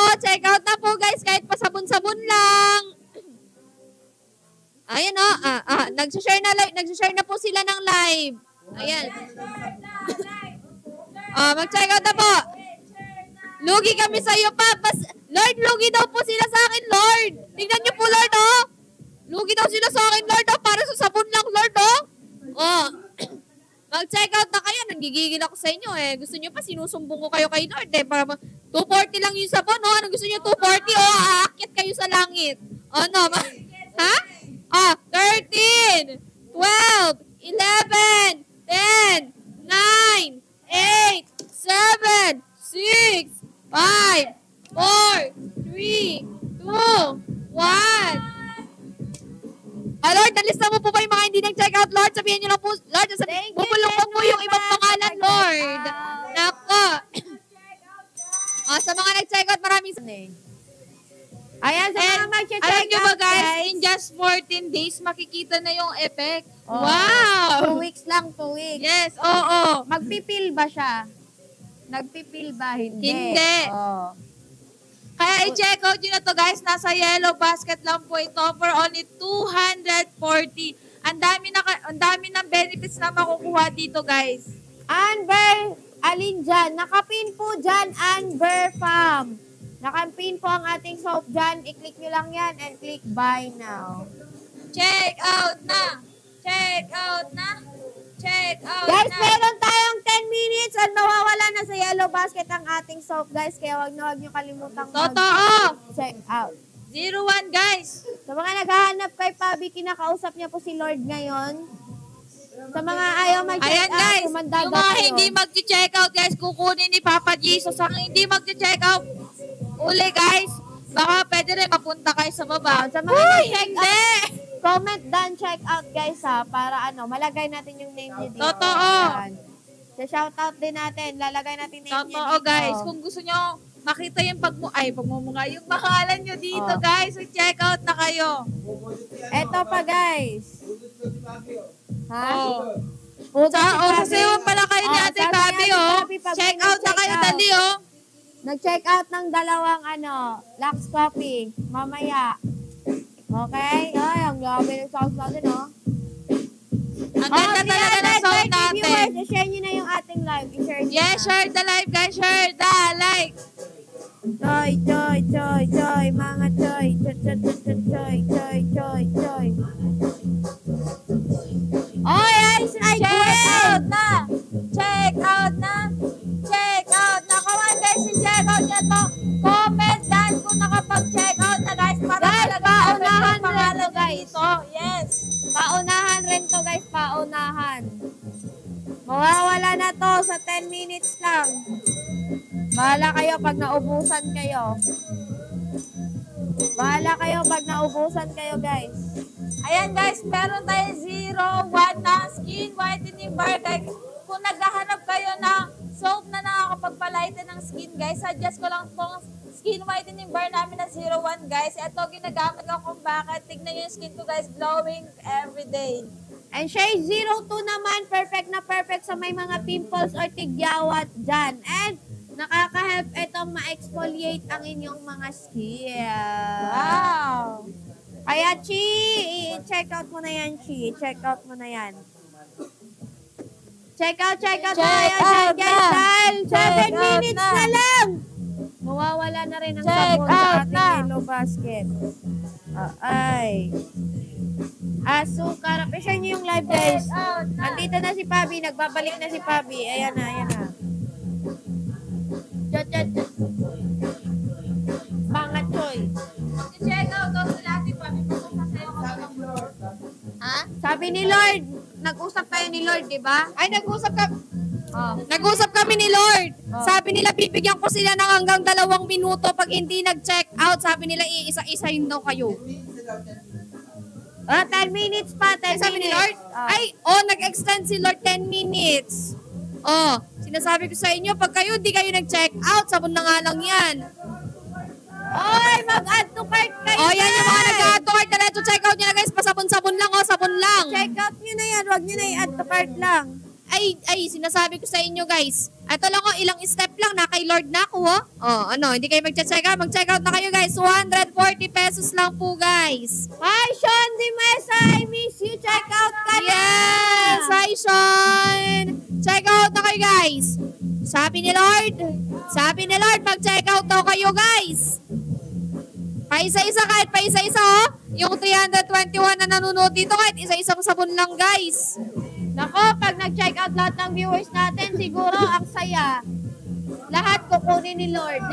po guys, kahit pa sabon-sabon lang. Ayan o, nag-share na po sila ng live. Ayan. Mag-check out na po. Lugi kami sa iyo, Papas. Lord, lugi daw po sila sa akin, Lord. Tingnan niyo po, Lord, oh. Lugi daw sila sa akin, Lord, oh. Para sa sabon lang, Lord, oh. Oh. Mag-check out na kayo. Nagigigil tumigil ako sa inyo eh. Gusto nyo pa, sinusumbong ko kayo kay Lord eh. Para 240 lang yung sabon, no? Ano gusto nyo? 240? Aakyat kayo sa langit. No? Ha? 13, 12, 11, 10, 9, 8, 7, 6, 5, 4, 3, 2, 1. Lord, nalista mo po ba yung mga hindi nag-check out, Lord? Sabihin nyo lang po, Lord, bubulong ko po yung ibang pangalan, Lord. Nako. Sa mga nag-check out, maraming Ayan, sa mga mag-check out, Alam nyo ba guys, in just 14 days, makikita na yung effect. Oh. Wow! 2 weeks lang, 2 weeks. Yes, oo. Magpipil ba siya? Nagpipil ba? Hindi. Hindi. Oh. Kaya i-check out nyo na to guys. Nasa yellow basket lang po ito for only 240. Ang dami ng benefits na makukuha dito guys. Amber, alin dyan? Nakapin po dyan, Amber Farm. Nakapin po ang ating soap dyan. I-click nyo lang yan and click buy now. Check out na! Check out na! Check out Guys, na! meron tayong 10 minutes at mawawala na sa yellow basket ang ating soap, guys. Kaya wag nyo kalimutang Totoo! check out. 01 guys! Sa mga naghahanap kay Pabi, kinakausap niya po si Lord ngayon. Sa mga ayaw mag-check Ayan out, guys, kumandado yung mga kayo. hindi mag-check out guys, kukunin ni Papa Jesus. Ang hindi mag-check out, uli guys, baka pwede rin mapunta kayo sa baba. Sa mga Uy, nag-check hindi! Comment down, check out guys ha, para malagay natin yung name niyo dito. Totoo. Ayan. Sa shoutout din natin, lalagay natin name niyo dito. Totoo guys, kung gusto nyo makita yung pagmumunga, yung pangalan nyo dito Oh. guys, so check out na kayo. Eto pa guys. Ha? Oh. Puto si Pabi. Sasayawan pala kayo ni Ate sasayawan Pabi, si oh. Pabi pag Check may out na nag-check kayo, out. dali, oh. Nag-check out ng dalawang Lux Coffee. Mamaya. Okay? Ay, ang grabe ng sound natin, oh. Ang ganda talaga ng sound natin. Viewers, i-share nyo na yung ating live. I-share nyo Yes, na. share the live guys, share the like. Choy, choy, choy, choy. Mga choy. Choy, choy, choy, choy, choy, choy, choy. Oy, ice like Check out na! Check out na! Check out na! Come on guys, check out nyo to. Comment down kung nakapag-check out na guys. Para Guys, talaga paunahan yung pangalan rin to, guys. dito. Yes. Paunahan rin to, guys. Paunahan. Mawawala na to sa 10 minutes lang. Bahala kayo pag naubusan kayo. Bahala kayo pag naubusan kayo, guys. Ayan guys, meron tayo 01 na skin whitening bar guys. Kung naghahanap kayo ng soap na nakakapagpalighten ng skin guys, suggest ko lang tong skin whitening bar namin na 01 guys. Ito ginagamit ko kung bakit. Tignan nyo yung skin ko guys, glowing everyday. And shade 02 naman, perfect na perfect sa may mga pimples or tigyawat dyan. And nakaka-help itong ma-exfoliate ang inyong mga skin. Wow! Kaya, Chi, i-check out mo na yan, Chi. Check out mo na yan. Check out na Check yan, out guys. na. Dahil 7 Check out minutes na. na lang. Mawawala na rin ang Check sabon sa out ating na. yellow basket. Ay. Asukar. Pressure nyo yung live, guys. Check out na. Andito na si Pabi. Nagbabalik na si Pabi. Ayan na, ayan na. Chot, chot, chot. Mga choy. Check out daw sila Ate Pabi. Sasayaw ka ba ng Lord? Ha? Sabi ni Lord, nag-usap kayo ni Lord, di ba? Ay, nag-usap ka. Oh. Nag-usap kami ni Lord. Oh. Sabi nila, bibigyan ko sila ng hanggang 2 minuto pag hindi nag-check out. Sabi nila, iisa-isahin daw kayo. 10 minutes pa, 10 Ay, sabi ni minutes. Lord, nag-extend si Lord 10 minutes. Sinasabi ko sa inyo, pag kayo hindi kayo nag-check out, sabon na nga lang yan. Oy, mag-add to cart kayo. Yan yung mga guys. nag-add to cart. Diretso check out nyo na guys. Pasabon-sabon lang, sabon lang. Check out nyo na yan. Huwag nyo na i-add to cart lang. Sinasabi ko sa inyo guys. Ito lang ilang step lang na kay Lord na ako, hindi kayo mag-check out. Mag-check out na kayo guys. 140 pesos lang po guys. Hi, Sean Di Mesa. I miss you. Check out ka na. Yes! Hi, Sean! Check out na kayo guys. Sabi ni Lord, mag-check out daw kayo guys. Paisa-isa kahit paisa-isa, Yung 321 na nanonood dito kahit isa-isang sabon lang guys. Nako, pag nag-check out lahat ng viewers natin, siguro ang saya. Lahat kukunin ni Lord.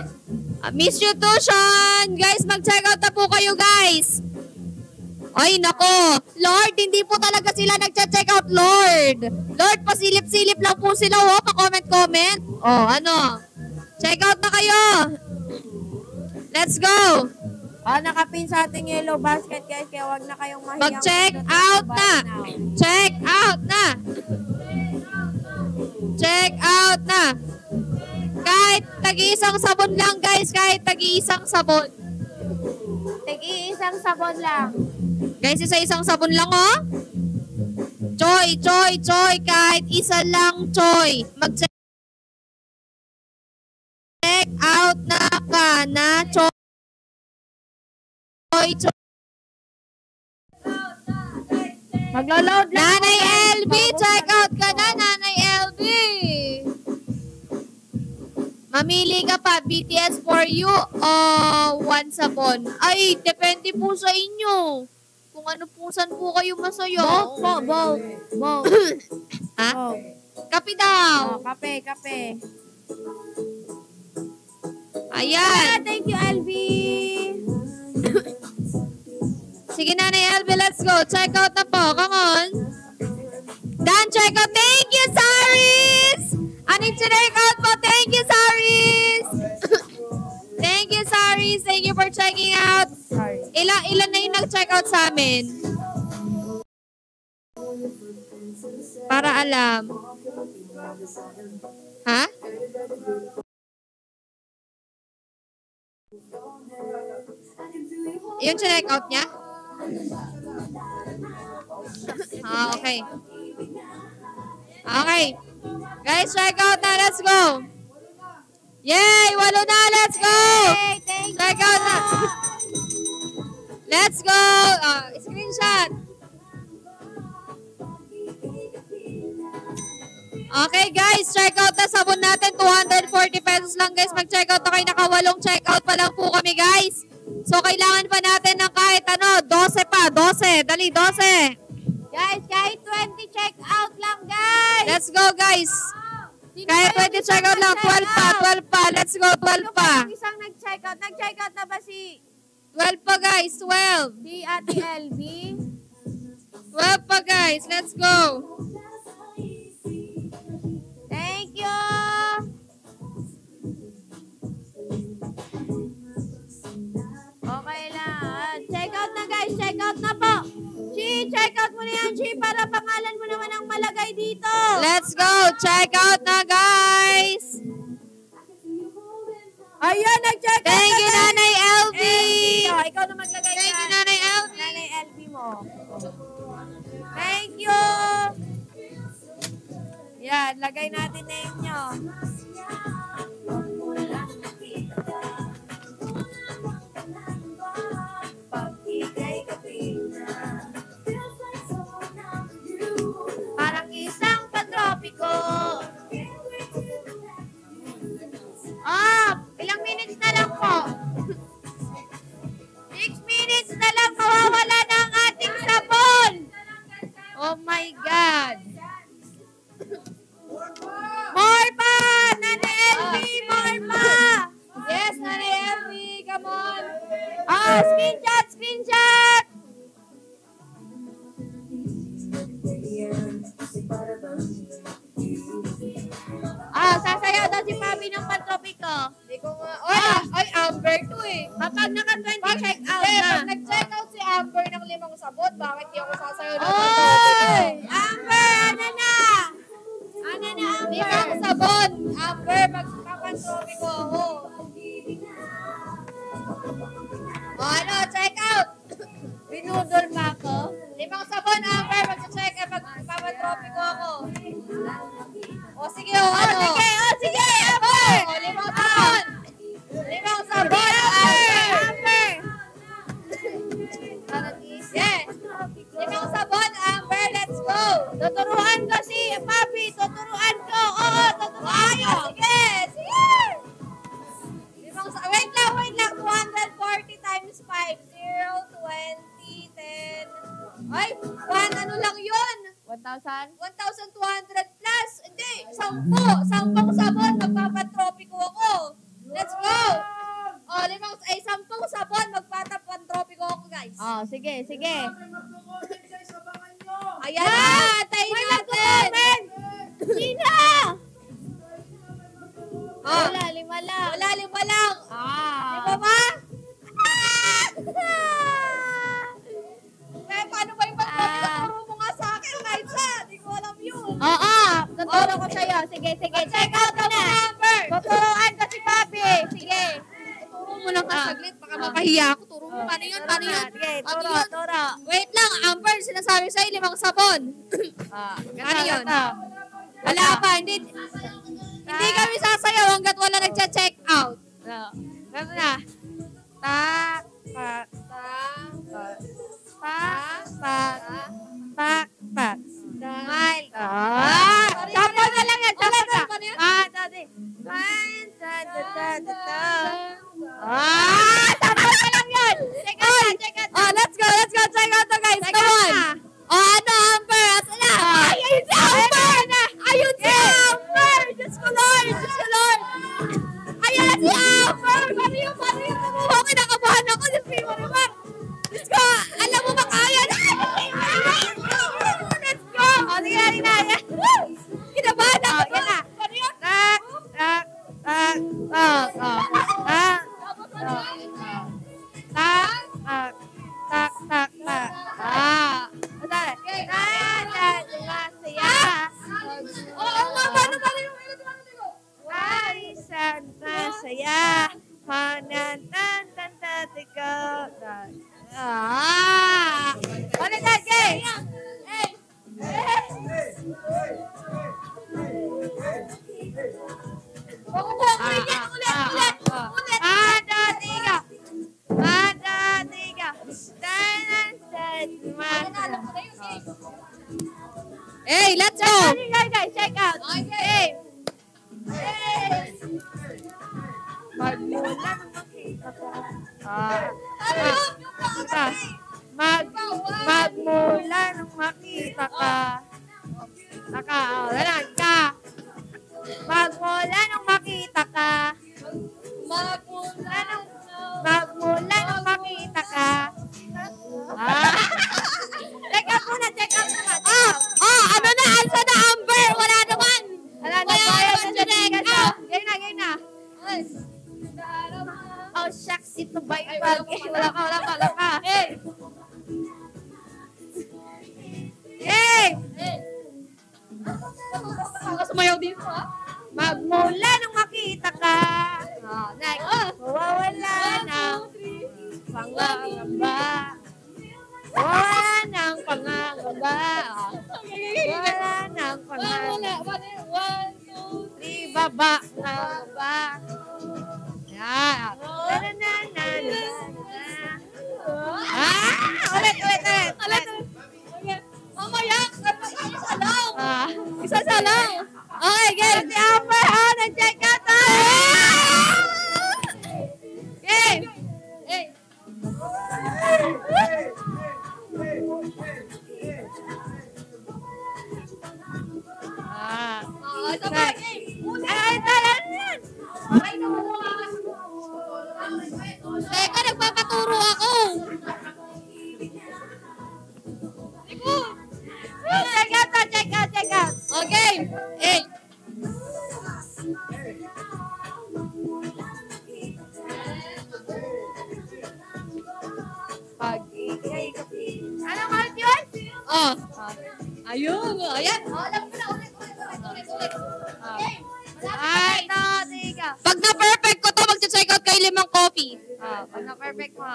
Miss you too, Sean. Guys, mag-check out na po kayo, guys. Ay, nako. Lord, hindi po talaga sila nag-check out, Lord. Lord, pasilip-silip lang po sila, oh. Pa-comment-comment. Oh, ano? Check out na kayo. Let's go. Nakapin sa ating yellow basket, guys. Kaya wag na kayong mahiyang. Mag-check out na. Check out na. Check out na. Kahit tag-iisang sabon lang, guys. Kahit tag-iisang sabon. Tig-iisang sabon lang. Guys, isa-isang sabon lang, oh. Choy, choy, choy. Kahit isa lang, choy. Mag-check out na ka na, choy. Choy, choy. Maglo-load lang. Nanay LB, check out ka na, Nanay LB. Mamili ka pa, BTS for you o one sabon. Ay, depende po sa inyo. Kung ano po, saan po kayo masaya. Both po, both. Both. Ha? Both. Kape daw. Kape, kape. Ayan. Thank you, LV. Sige, Nanay LB, let's go. Check out na po. Come on. Dan, check out. Thank you, Saris! Aning check out po. Thank you, Saris! Thank you, Saris. Thank you for checking out. Sorry. Ilan na yung nag-check out sa amin? Para alam. Ha? Yung check out niya? Okay. Okay. Guys, check out na. Let's go. Yay! 8 na. Let's go! Check out na. Let's go! Screenshot. Okay, guys. Check out na sabon natin. 240 pesos lang, guys. Mag-check out na kayo. Naka-8 check out pa lang po kami, guys. So, kailangan pa natin ng kahit 12 pa. 12. Dali, 12. Guys, kahit 20 check out lang, guys. Let's go, guys. Kahit 20 check out lang. 12 pa. 12 pa. Let's go, 12 pa. Isang nag-check out. Nag-check out na ba si 12 pa, guys. 12. Ate LV? 12 pa, guys. Let's go. Thank you. Okay lang. Check out na, guys. Check out na po. Chi, check out mo na yan, Chi, para pangalan mo naman ang malagay dito. Let's go. Check out na, guys. Ayun, nag-check out. Thank you, na, guys. Nanay LV. Ikaw na maglagay Thank you, dyan. Nanay LV. Nanay LV mo. Thank you. Yan, lagay natin name nyo. Parang isang patropiko. Ilang minutes na lang po. 6 minutes na lang mawawala na ang ating sabon. Oh my God. More pa! Nanay LV, more pa! Yes, Nanay LV. Come on. Screenshot, screenshot! Sasayaw daw si Papi ng pantropiko. Hindi ko nga. Ay, Amber to eh. Kapag naka-20 check out Eh, na. pag nag-check out si Amber ng 5 sabon, bakit di ako sasayaw ng Oy! Amber, ano na? Ano na, Amber? 5 sabon. Amber, magpapantropi ko ako. Ano, check out. Binudol pa ako. 5 sabon, Amber, mag-check out. Magpapantropi ko ako. O sige, ano? Sige, Amber! O, 5 sabon. 5 sabon, Amber. Amber! Yes. 5 sabon, Amber, let's go. Tuturuan ko si Papi. Tuturuan ko. Oo, tuturuan ko. Sige, sige. Wait lang. 240 times 5. 0, 20, 10. Ay, 1 ano lang yun? 120. 1,000? 1,200 plus. Hindi, 10. 10 sabon, magpapatrophy ko ako. Let's go. Oh, 10 sabon, magpapatrophy ko ako, guys. Oh, sige, sige. Ayan na, tayo natin. Sino? Oh, Wala, 5 lang. wala, 5 lang. Di ba Ah. ba? Eh, paano ba yung pag-trophy? Turo mo nga sa akin, kahit sa, di ko alam yun. Oo, tuturo ko sa'yo. Sige, sige. Check out mo na. Tuturuan ko si Papi. Sige. Turo mo lang kasaglit, baka mapahiya ako. Turo mo, paano yun, paano yun? Sige, Paano turo, yun? turo. Wait lang, Amber, sinasabi sa'yo, 5 sabon. Ano yun? Wala pa, hindi kami sasayaw hanggat wala nagcha-check out. Ganun na. Tak, tak, tak, tak, tak, tak, tak. Smile. Sampo na lang yan. Sampo na. Dati. Sampo na lang yan. Check out, check out. Oh, let's go, check out to guys. Check Come out on. na. Oh, ano, Amber? Asa na? Ayun si Amber! Ayun si Amber! Diyos ko, Lord! Diyos ko, Lord! Ayan si Amber! Paano yung kumuha? Kinakabahan ako. Diyos ko, Marimar! Diyos ko! Alam mo ba kaya na? Let's go! Oh, sige na, sige na. Kinabahan ako. Yan na. Paano yun? Tak, tak, tak, tak, tak, tak, tak, tak, tak, tak. Madali. Masaya. Oo nga, paano yung Parisan masaya. Manantantantatiko. Ulit na, Jay. Madatiga. Madatiga. Hey, let's go! Guys, check out. Okay. Magmula nung makita ka. Magmula nung makita ka. Lalag ka. Magmula nung makita ka. Magmula nung makita ka. Check out muna, check out muna. Ano na? Alsa na, Amber? Wala naman! Wala na, Wala bayad naman na siya siya. check out. Game na, game na. Oh, shucks, ito ba yung bag? Wala ka. Hey! Game! Sumayaw dito, ha? Magmula nung makita ka. Next. Mawawala ng pangangamba. Wala ng pangangamba. Wala ng pangangamba. 1, 2, 3, baba na baba. Yan. Ulit. Mamaya, isa lang. Ah. Isa lang. Okay, game. Si Amber, nag-check out. Game. Hey. Isa pa, game. Teka, nagpapaturo ako. Check out. Okay. Hey. Pag-ikay kapi. Ano kahit yun? Oh. Ayun. Ayan. Alam ko na. Ulit. Ay, tiga. Pag na-perfect ko to, mag-check out kay 5 coffee. Pag na-perfect mo,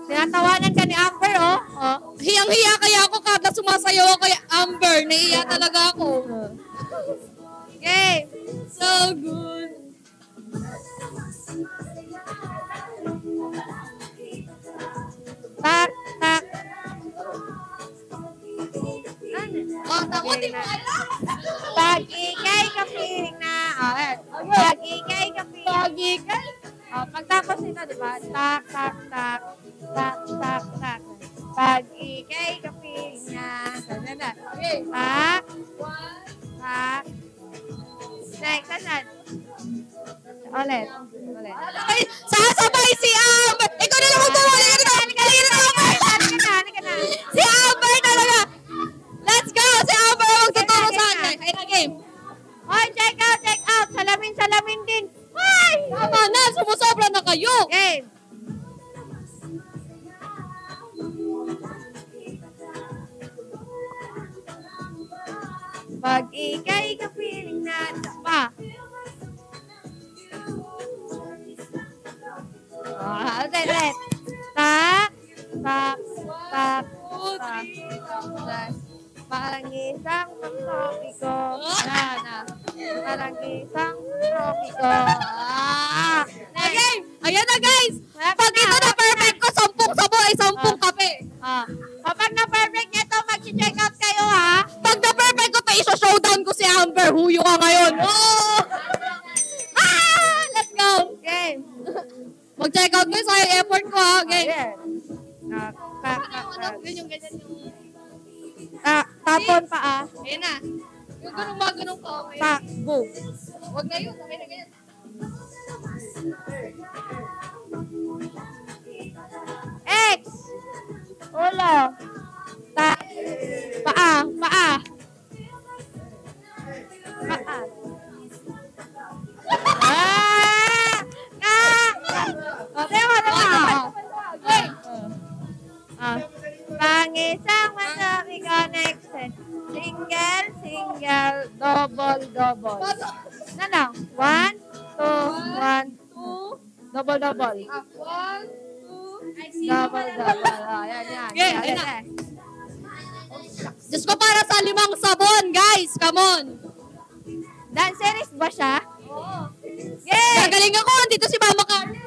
Tinatawanan ka ni Amber, oh. Hiyang-hiya kaya ako kada sumasayaw ako kay Amber. Naiiya talaga ako. Game. So good. Tak. Oh, tako, di mo alam. Pag-ikay kapiling na. Pag-ikay kapiling. Pag-ikay. Pagtapos nito, di ba? Tak. Pag-ikay Kasabay si Amber! Ikaw na lang magbawa! Halika na! Halika na. Si Amber talaga! Let's go! Si Amber ang magtuturo sa atin. Ayun na, game. Hoy, check out. Salamin din. Hoy! Tama na! Sumusobra na kayo! Game. Pag ika'y ka-feeling na pa. Ulit. Tak. Parang isang tropiko. Parang isang tropiko. Okay! Ayan na guys! Pag ito na perfect ko, 10 sabo ay 10 kape. Kapag na-perfect nito, mag-check out kayo ha. Pag na perfect ko, iso-showdown ko si Amber. Huyo ka ngayon. Oh! Let's go! Game. Mag-check out ko sa effort ko ha. Okay. Yun yung ganyan yung... Tapon pa ah. Ayan na. Yung ganun ka. Okay. Takbo. Huwag na yun. Okay na ganyan. X. Ulo. Paa. Pangisang masami connection. Single, double. Na lang. 1, 2, 1, 2. Double. Double. Yan. Okay, ayun na. Diyos ko para sa 5 sabon, guys. Come on. Dancerist ba siya? Oo. Yay! Gagaling ako. Andito si Mama Carly.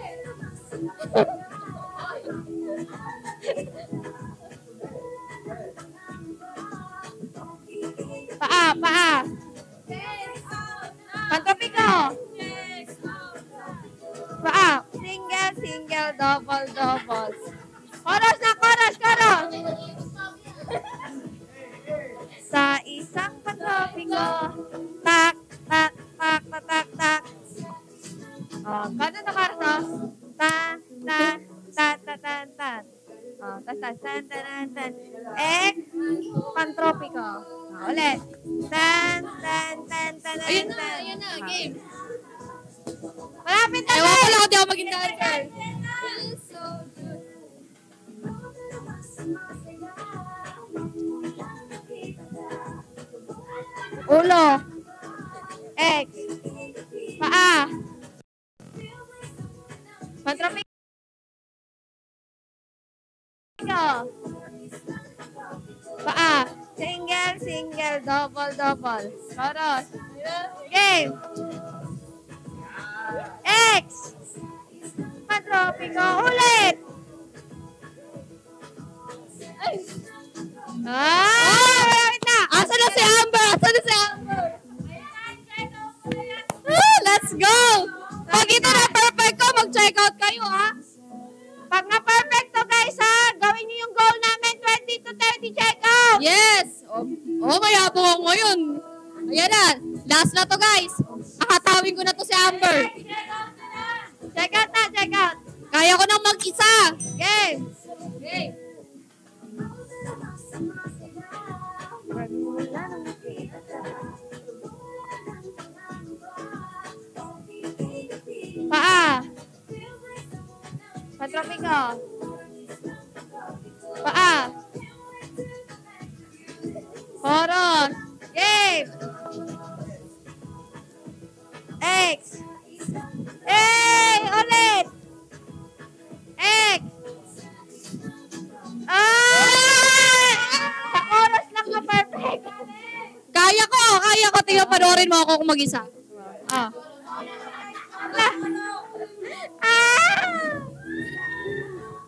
Paa. Pantopiko. Paa. Single, double. Chorus. Sa isang pantopiko. Tak. Gano'n na kartos? Tan. Tan. Pantropiko. Ulit. Tan. Ayun na. Game. Malapit na Ewan ko lang, di ako maging dancer. Ulo. X. Paa. Pantropiko. Paa. Single, double. Chorus. Game. X. Pantropiko. Ulit. Wait na. Asa na si Amber? Let's go! Pag ito na perfect ko, mag-check out kayo, ha? Pag na-perfect to guys ha, gawin niyo yung goal namin, 20 to 30 check out. Yes! Mayabong ako ngayon. Ayan na. Last na to, guys. Akatawin ko na to si Amber. Check out. Kaya ko nang mag-isa. Game. Okay. Paa. Pantropiko. Paa. Chorus. Game. X. Ulit. X. Sa chorus lang na perfect. Kaya ko. Tingnan, panoorin mo ako kung mag-isa.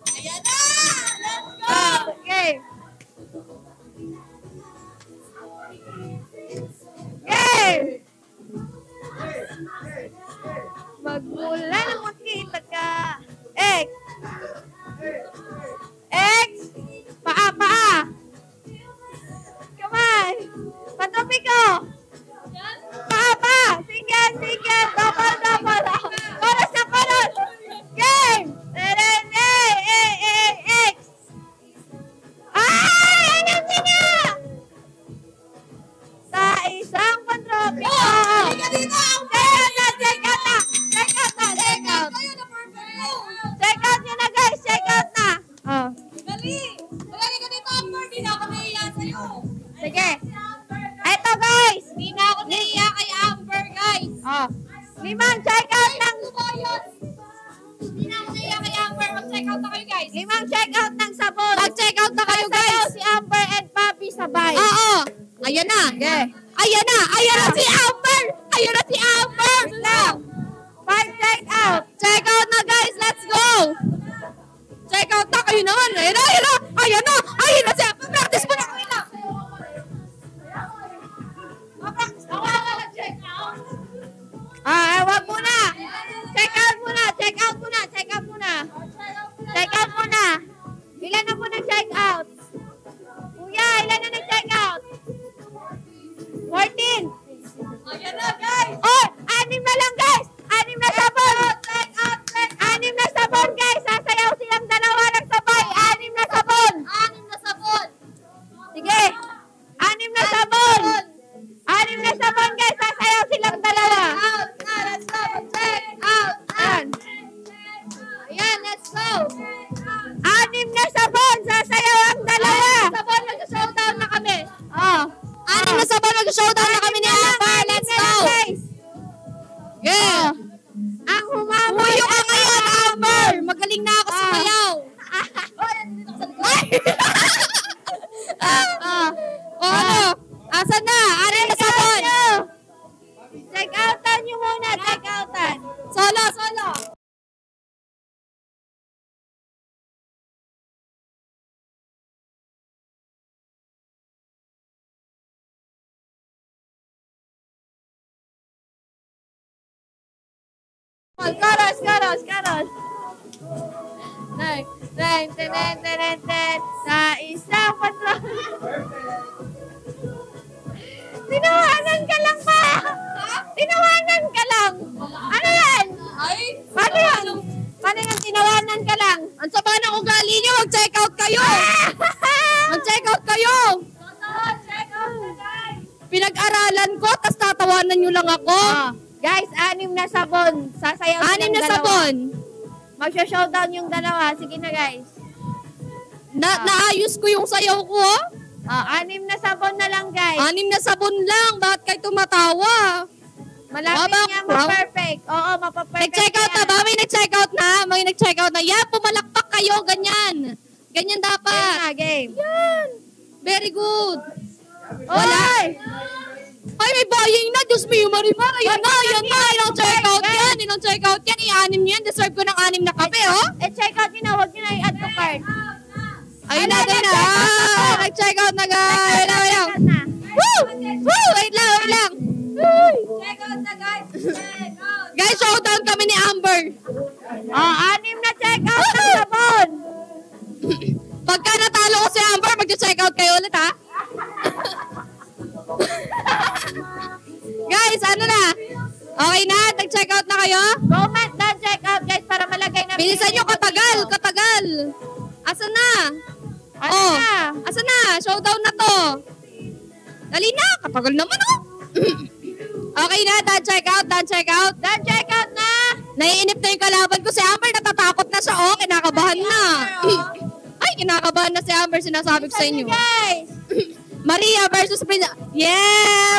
Ayan na! Let's go! Game. Game. Magmula na makita ka. X. Paa. Come on. Pantropiko. Paa. Single. Mag-check out na kayo, guys. 5 check-out ng sabon. Mag-check out na kayo, Sasayaw guys. si Amber and Papi sabay. Oo. Ayan na. Okay. Ayan na. Ayan na si Amber. Ayan na si Amber. Now, 5 check-out. Check out na, guys. Let's go. Check out na kayo naman. Ayan na, ayan na. Ayan na. Ayan na siya. Practice mo na. Wait lang. Practice na. Check out. Wag muna. Check out muna. Check out muna. Check out muna. Check out muna. Ilan na po nag-check out? Kuya, ilan na nag-check out? 14. Ayan na, guys. Oh, 6 na lang, guys. 6 na sabon. Check out. 6 na sabon, guys. Sasayaw silang dalawa ng sabay. 6 na sabon. 6 na sabon. Sige. 6 na sabon. 6 na sabon, guys. Sasayaw silang dalawa. Out na. Let's go. Check out. Ayan. Ayan, let's go. 6 na sabon. Sasayaw ang dalawa. Sabon, mag-showdown na kami. Oh. 6 na sabon, mag-showdown na kami ni Amber. Let's go. Guys. Yeah. Ang humabol. Umayo ka ngayon, Amber. Magaling na ako sumayaw. O ano? Asan na? 6 na sabon. Check outan nyo muna. Check outan. Solo, solo. Karos. Ten. Sa isang patron. Tinawanan ka lang ba? Tinawanan ka lang. Ano yan? Ay, Paano yan? Paano yan? Tinawanan ka lang. ang sama ng ugali nyo. Mag-check out kayo. Mag-check out kayo. Pinag-aralan ko, tas tatawanan nyo lang ako. Guys, 6 na sabon. Sasayaw 6 silang na dalawa. sabon. Magsho-showdown yung dalawa. Sige na, guys. Naayos ko yung sayaw ko, oh. 6 na sabon na lang, guys. 6 na sabon lang. Bakit kayo tumatawa? Malapit Aba, nga wow. ma-perfect. Oo, mapaperfect. Nag-check out na ba? May nag-check out na? May nag-check out na. Yan, pumalakpak kayo. Ganyan. Ganyan dapat. Game. Yan. Very good. Oy! Ay, may buying na. Diyos me, Marimar. Ayan na, ayan na. Ilang check out yan. Ilang check out yan. I-6 nyo yan. Deserve ko ng 6 na kape, oh. Check out nyo na. Huwag nyo na i-add to cart. Ayun na, ayun na. Nag-check out na, guys. Ayun na, ayun na. Check out na. Woo! Woo! Wait lang, wait lang. Check out na, guys. Check out. Guys, showdown kami ni Amber. 6 na check out ng sabon. Pagka natalo ko si Amber, mag-check out kayo ulit, ha? Guys, ano na? Okay na? Nag-check out na kayo? Comment down check out, guys, para malagay na. Bilisan nyo, katagal, katagal. Asan na? Ano Oh, na? asan na? Showdown na to. Dali na, katagal naman, oh. Okay na, done check out, done check out. Down check out na. Naiinip na yung kalaban ko. Si Amber, natatakot na siya. Oh, kinakabahan na. Ay, kinakabahan na si Amber. Sinasabi ko sa inyo. Guys. Maria versus Prince. Yeah!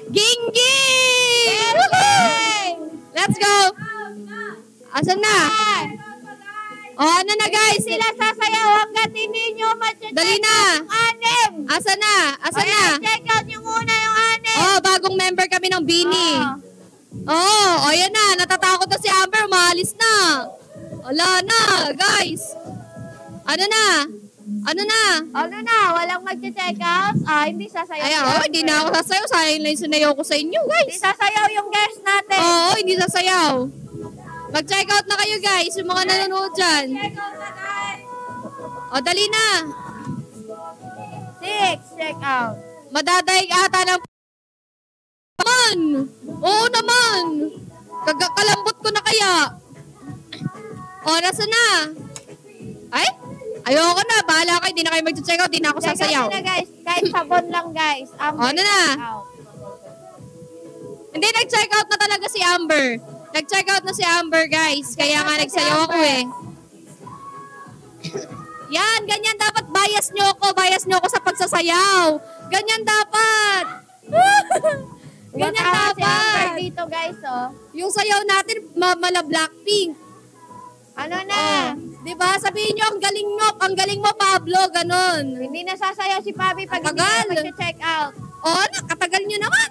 Gingging! Let's go! Asan na? Oh, ano na, guys? Sila sasayaw hanggat hindi nyo matcheck. Dali na. 6. Asan na? Asan na? Check out nyo muna yung 6. Oh, bagong member kami ng Bini. Oh, ayan na. Natatakot na si Amber. Maalis na. Wala na, guys. Ano na? Ano na? Ano na? Walang magche-check out? Hindi sasayaw. Ay, oh, hindi na ako sasayaw. Sayang lang yung sinayaw ko sa inyo, Hindi guys. sasayaw yung guest natin. Oo, hindi sasayaw. Mag-check out na kayo, guys. Yung mga nanonood dyan. Check out na, guys. O, dali na. 6, check out. Madadaig ata ng naman. Oo naman. Kalambot ko na kaya. O, nasa na? Ay? Ayoko na. Bahala kayo. Hindi na kayo mag-check out. Hindi na ako Check out sasayaw. na, guys. Kahit sabon lang, guys. Amber, Ano na? check out. Hindi, nag-check out na talaga si Amber. Nag-check out na si Amber, guys. Kaya nga out na si nagsayaw ako Amber. eh. Yan, ganyan dapat. Bias nyo ako. Bias nyo ako sa pagsasayaw. Ganyan dapat. Ganyan Mag-awa si Amber dapat. dito, guys, oh. Yung sayaw natin, mala Blackpink. Ano na? Diba? Sabihin nyo, ang galing mo, Pablo, ganon. Hindi nasasayaw si Papi pag hindi Tagal. na mag-check out. Oo, nakatagal nyo naman.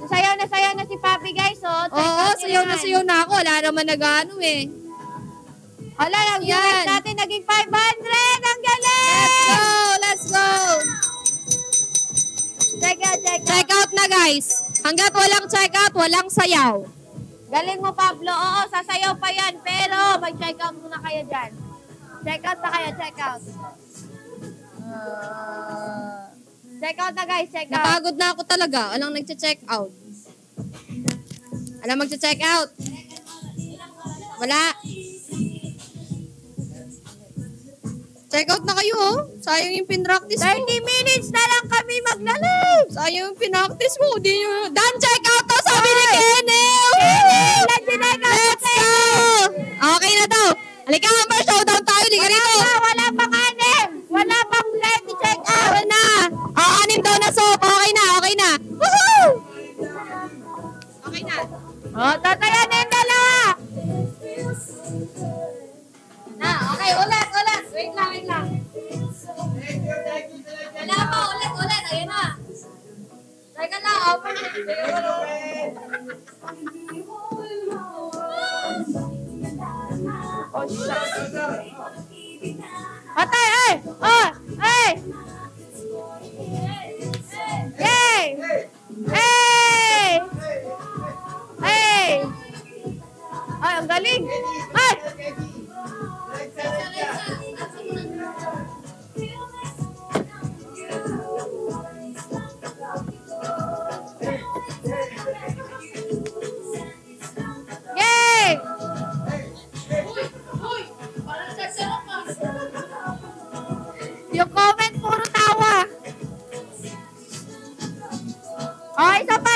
Sayaw na si Papi, guys, oh. Check Oo, out sayaw nyo na yan. sayaw na ako. Wala naman nag-ano eh. Hala, ang Yan. viewers natin naging 500! Ang galing! Let's go! Let's go! Check out. Check out na, guys. Hanggat walang check out, walang sayaw. Galing mo, Pablo. Oo, sasayaw pa yan. Pero, mag-check out muna kayo dyan. Check out na kayo, check out. Check out na, guys, check out. Napagod na ako talaga. Walang nagche-check out. Alam magche-check out. Wala. Check out na kayo, oh. Sayang yung pinractice 30 mo. minutes na lang kami magla-live. Sayang yung pinractice mo. Di nyo. Dan, check out to, sabi ni Kenny. Let's go! Okay na to. Halika, Amber. Showdown tayo. Halika rito. Wala pang anim. Wala pang 30 check out. Meron na. Anim daw na soap. Okay na, okay na. Woohoo! Okay na. Oh, tatayan na yung dalawa. Okay, ulit. Wait lang. Wala pa, ulit. Ayun na. Teka lang, open. Oh, shucks. Patay, ay! Oh, ay! Yay! Hey! Hey! Ay, ang galing! Ay! Yay! Yung comment, puro tawa. Oh, isa pa.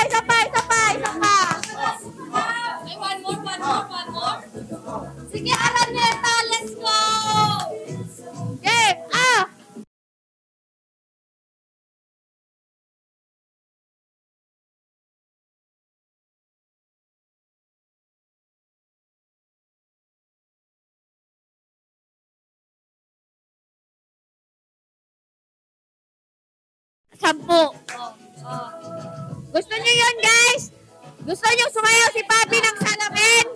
One more. Sige, Araneta, let's go! Game! Ah! Sampu. Gusto niyo yun, guys? Gusto niyo sumayaw si Papi ng salamin?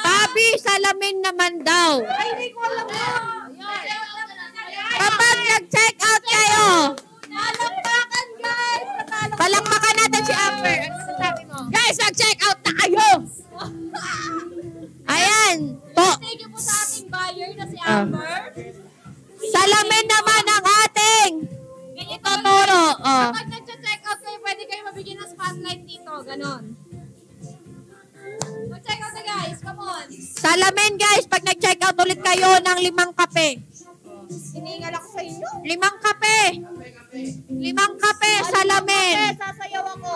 Papi, salamin naman daw. Ay, hindi ko alam mo. Kapag nag-check out kayo, Palakpakan, guys! palakpakan natin si Amber. Ano sasabi mo? Guys, nag-check out na kayo! Ayan. Thank you po sa ating buyer na si Amber. Salamin naman ang ating ituturo. Oh. Kapag nag-check out kayo, pwede kayo mabigyan ng spotlight dito. Ganon. Mag-check out na, guys. Come on. Salamin, guys, pag nag-check out ulit kayo ng 5 kape. Hiningal ako sa inyo. 5 kape. 5 kape, salamin. Sasayaw ako.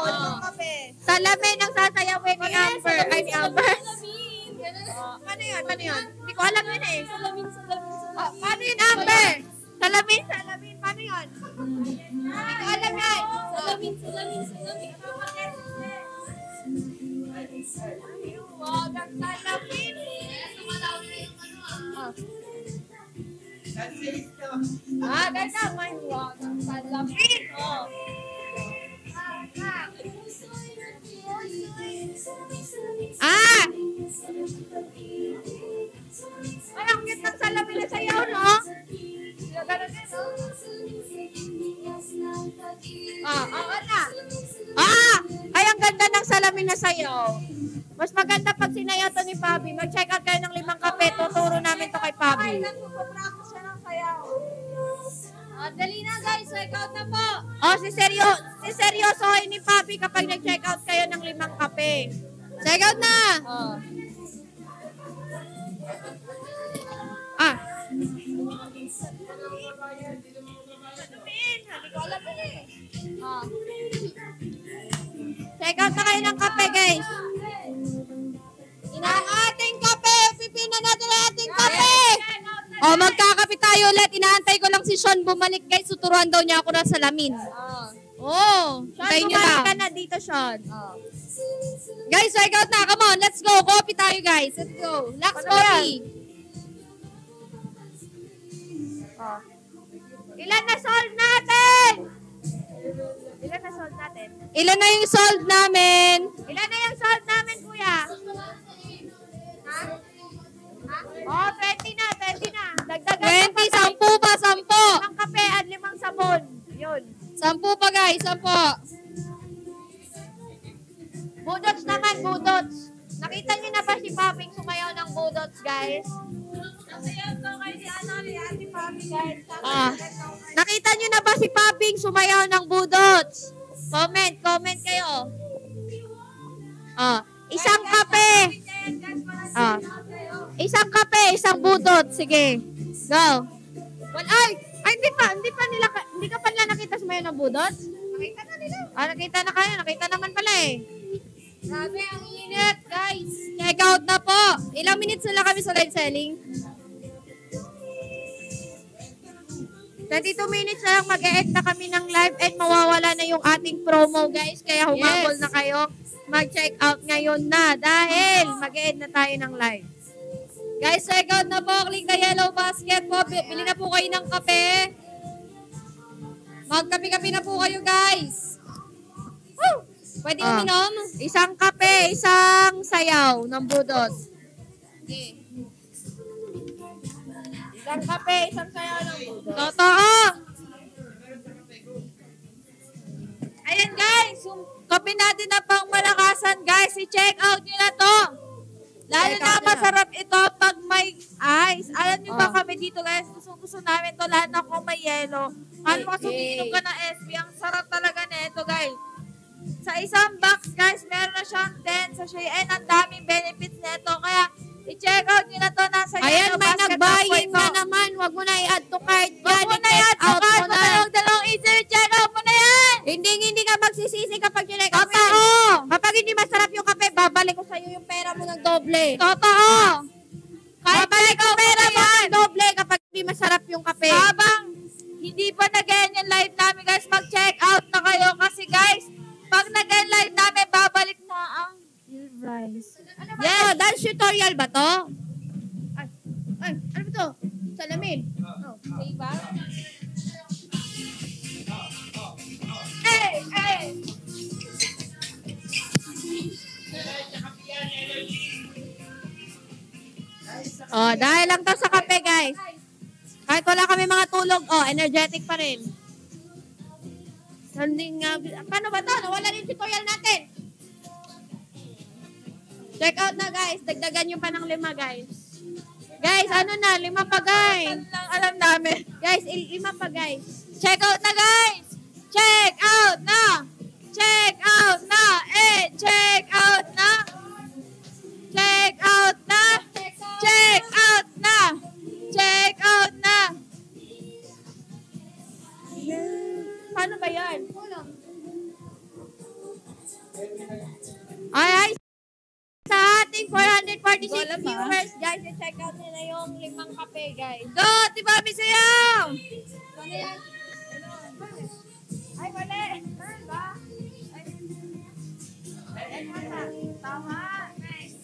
Kape. Salamin ang sasayawin ni Amber. Ay, ni Amber. Salamin. Ganun. Paano yun? Hindi ko alam yun eh. Salamin. Oh, paano yun, Amber? Salamin. Paano yun? Hindi ko alam yan. Salamin. Wag ang salamin. Ganda. May wag ang salamin. Oh. Ay, ang cute ng salamin na sayaw, no? Ganun din, no? Ay, ang ganda ng salamin na sayaw. Mas maganda pag sinayaw to ni Pabi. Mag-check out kayo ng 5 kape. Tuturo namin to kay Pabi. Nagpupunrako siya ng sayaw. Dali na, guys. Check out na po. Oh, seryosohin ni Papi kapag nag-check out kayo ng 5 kape. Check out na. Oh. Check out na kayo ng kape, guys. Ang ating kape! Pipinan natin ang ating kape! Magkakape tayo ulit. Inaantay ko lang si Sean bumalik, guys. Tuturuan daw niya ako ng salamin. Oh, Sean, tayo nyo bumalik lang. ka na dito, Sean. Guys, check out na. Come on, let's go. Coffee tayo, guys. Let's go. Lux Ano Coffee. Ilan na sold natin? Ilan na sold natin? Ilan na yung sold namin? Ilan na yung sold namin, kuya? Ha? Oh, 20 na, 20 na. Dagdagan 20, 10 pa, 10. 5 kape at 5 sabon. Yun. 10 pa, guys. 10. Budots naman, budots. Nakita niyo na ba si Paping sumayaw ng budots, guys? Ah. Nakita niyo na ba si Paping sumayaw ng budots? Comment kayo. Isang kape. Isang kape, isang budot. Sige. Go. Ay, hindi ka pa nila nakita sumayaw ng budots? Nakita na nila. Nakita na kayo. Nakita naman pala eh. Grabe, ang init, guys. Check out na po. Ilang minutes na lang kami sa live selling? 32 minutes na lang mag-e-end na kami ng live and mawawala na yung ating promo, guys. Kaya humabol Yes. na kayo. Mag-check out ngayon na dahil mag-e-end na tayo ng live. Guys, check out na po. Click the yellow basket po. Bili na po kayo ng kape. Magkape-kape na po kayo, guys. Woo! Pwede uminom? Isang kape, isang sayaw ng budot. Isang kape, isang sayaw ng budot. Totoo. Ayan guys, yung kape natin na pang malakasan guys, i-check out nyo na to. Lalo Check na out na. masarap ito pag may ice. Alam nyo ba kami dito guys, gusto namin to lahat na kung may yelo. Ano kasi umiinom ka ng SB, ang sarap talaga na ito guys. Sa isang box guys, meron na siyang 10 sachet and ang daming benefits nito. Kaya i-check out nyo na to. Nasa Ayan, yellow may basket nagbayad na po na ito. naman. Huwag mo na i-add to cart. Huwag mo na yan, out out mo na. dalawang easy, check out mo na yan. Hindi ka magsisisi kapag chinek out mo. Totoo. Kapag hindi masarap yung kape, babalik ko sa'yo yung pera mo ng doble. Totoo. Babalik ko pera mo ng doble kapag hindi masarap yung kape. Habang hindi pa nag-end yung live namin guys, mag-check out na kayo kasi guys, pag nag-end live namin, babalik na ang rice. Yes, dance tutorial ba to? Ay, ano ba to? Salamin. Diba? Hey! Oh, dahil lang to sa kape, guys. Kahit wala kami mga tulog, energetic pa rin. Paano ba to? Nawala rin tutorial natin. Check out na, guys. Dagdagan nyo pa ng 5, guys. Guys, 5 pa, guys. Alam namin. Guys, 5 pa, guys. Check out na guys! Check out na! Check out na! Check out na! Check out na! Check out na! Check out na! Paano ba yan? Ay, sa ating 446 viewers, guys, i-check out nila yung 5 kape, guys. Go! Tibabi sayaw! Ano yan? Ay, mali! Ay, tama! Nice!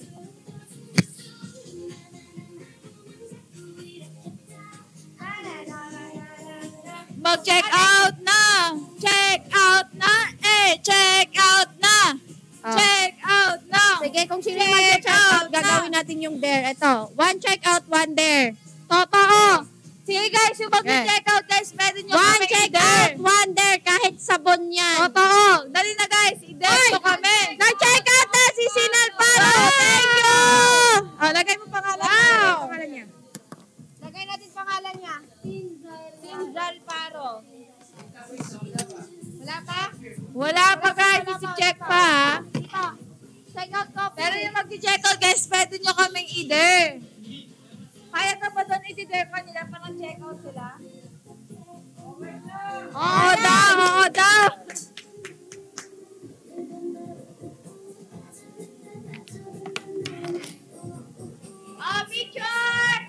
Mag-check out na! Check out na! Check out na! Check out na! Sige, kung sino Check mag-check out, out na. gagawin natin yung dare. Ito, 1 check out, 1 dare. Totoo! Sige guys, yung mag-check out guys, pwede nyo 1 kami check i-dare. out, 1 dare, kahit sabon yan. Totoo! Dali na guys, i-dare to kami. Nag-check out na si Sinal Paro! Thank you! Oh, lagay mo pangalan niya. Lagay mo pangalan niya. Lagay natin pangalan niya. Sinzal Paro. Wala pa? Wala pa guys, isi-check pa ha. Dito. Check out ko. Pero yung mag-check out guys, pwede nyo kaming i-dare. Kaya ka ba doon i-dare kanila para check out sila? Oo daw, oo daw. Picture!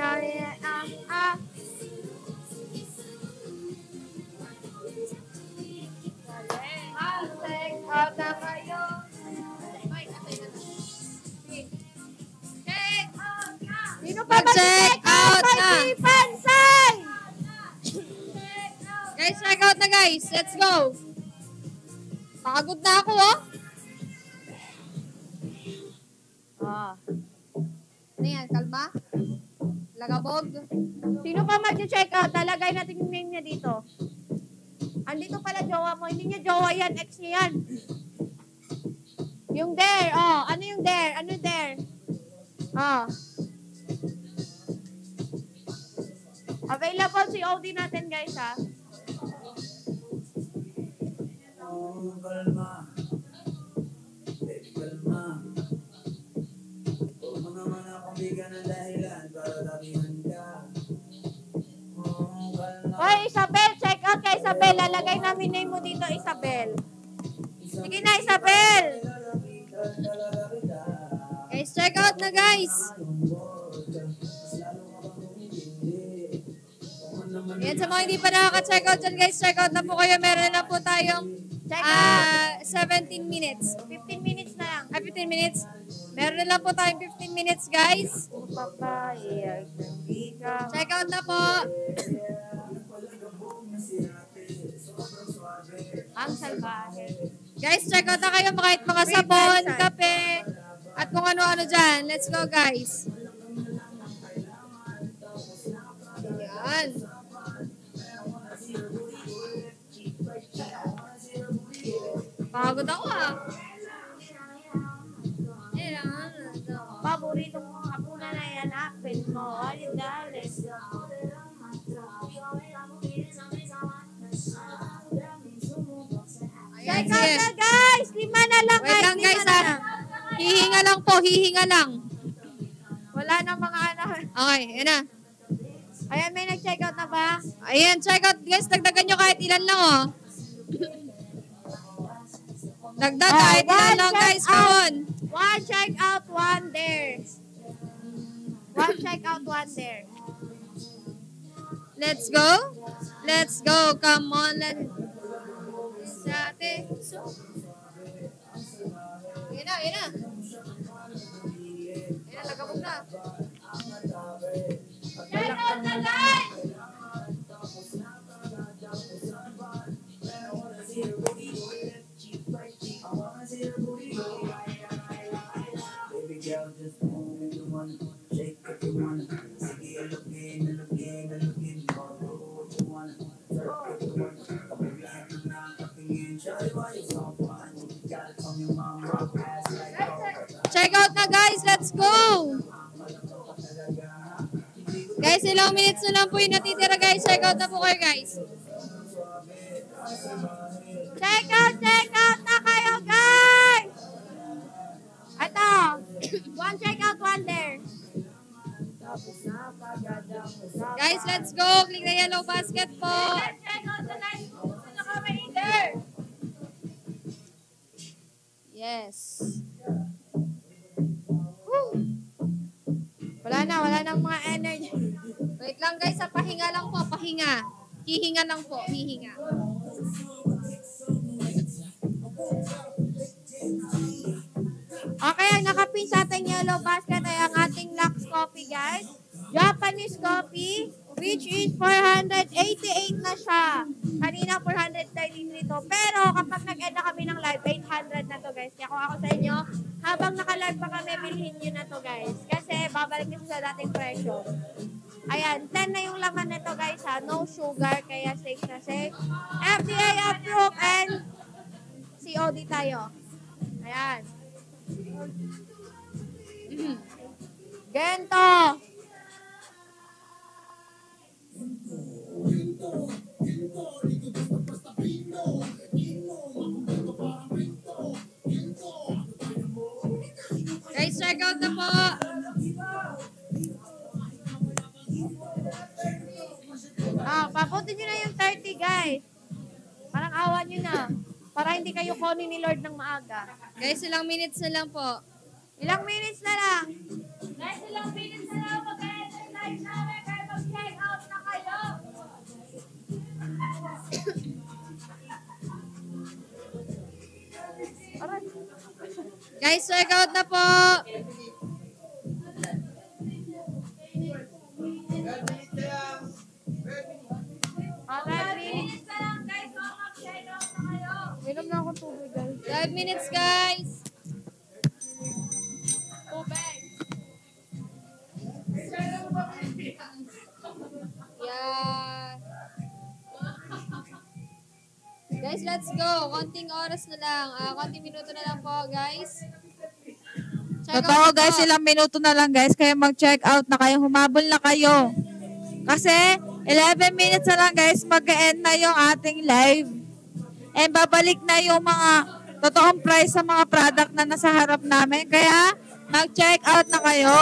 Mag-check out na kayo. Check out na! Sino pa Mag-check out na! May Pansay! Guys, check out na guys. Let's go. Pagod na ako, oh. Ah. Ano yan? Kalma? Lagabog? Sino pa mag-check out? Talagay natin yung name niya dito. Andito pala jowa mo. Hindi niya jowa yan. Ex niya yan. Yung there. Oh, ano yung there? Ano yung there? Oh. Available si OD natin guys ha. Oh, kalma. Baby, kalma. Huwag mo naman akong bigyan ng dahilan para tabihan ka. Oh, kalma. Hoy, Isabel, check out kay Isabel. Lalagay namin name mo dito, Isabel. Sige na, Isabel. Guys, check out na guys. Yan, sa mga hindi pa nakaka-check out dyan guys, check out na po kayo. Meron na po tayong Check out. 17 minutes. 15 minutes na lang. 15 minutes. Meron na lang po tayong 15 minutes guys. Papayag ng ikaw. Check out na po. Ang salbahe. Guys, check out na kayo kahit mga sabon, kape, at kung ano-ano dyan. Let's go guys. Yan. Pagod ako ah. Paborito mo kapuna na yan, apin mo. Ay, dali. Ayan, Check out sige. na guys! 5 na lang Wait lang lima guys na ah. lang. Hihinga lang po, hihinga lang. Wala na mga anak. Okay, yan na. Ayan, may nag-check out na ba? Ayan, check out guys. Dagdagan nyo kahit ilan lang oh. Dagdag kahit ilan lang guys. Come on. 1 check out, 1 there. 1 check out, 1 there. Let's go. Let's go. Come on. Let's sa ate. Yan na, yan na. Yan na, lagabog na. Check out na guys! Baby girl, just move if you wanna, shake if you wanna. Sige, looking, looking, looking. Go if you wanna, surf if you wanna. Kapaglihan mo na ang katingin. Shawty, why you so fun? Got it from your mom, rock ass like Check out na guys. Let's go. Guys, ilang minutes na lang po yung natitira guys. Check out na po kayo guys. Check out na kayo guys! Ito, 1 check out, 1 there. Guys, let's go. Click the yellow basket po. Check out the nice food na kami either! Yes. Wala na mga energy. Wait lang guys, sa pahinga lang po. Pahinga. Hihinga lang po. Hihinga. Okay, ang nakapin sa ating yellow basket ay ang ating Lux Coffee, guys. Japanese coffee, which is 488 na siya. Kanina 433 nito. Pero kapag nag-end na kami ng live, 800 na to, guys. Kaya kung ako sa inyo, habang naka-live pa kami, bilhin nyo na to, guys. Kasi babalik nito sa dating presyo. Ayan, 10 na yung laman nito, guys, ha. No sugar, kaya safe na safe. FDA approved and COD tayo. Ayan. Gento! Guys, check out na po. Papuntin nyo na yung 30, guys. Parang awa nyo na. Para hindi kayo kunin ni Lord ng maaga. Guys, ilang minutes na lang po. Ilang minutes na lang. Guys, ilang minutes na lang mag-end live na! Guys, check out na po. Minutes na lang guys, so mag-check out na kayo. Minom na ako tubig, guys. 5 minutes, guys. Yeah. Guys, let's go. Konting oras na lang. Konting minuto na lang po, guys. Check Totoo out na guys, po. ilang minuto na lang guys, kaya mag-check out na kayo, humabol na kayo. Kasi 11 minutes na lang guys, mag-end na yung ating live. And babalik na yung mga totoong price sa mga product na nasa harap namin. Kaya mag-check out na kayo.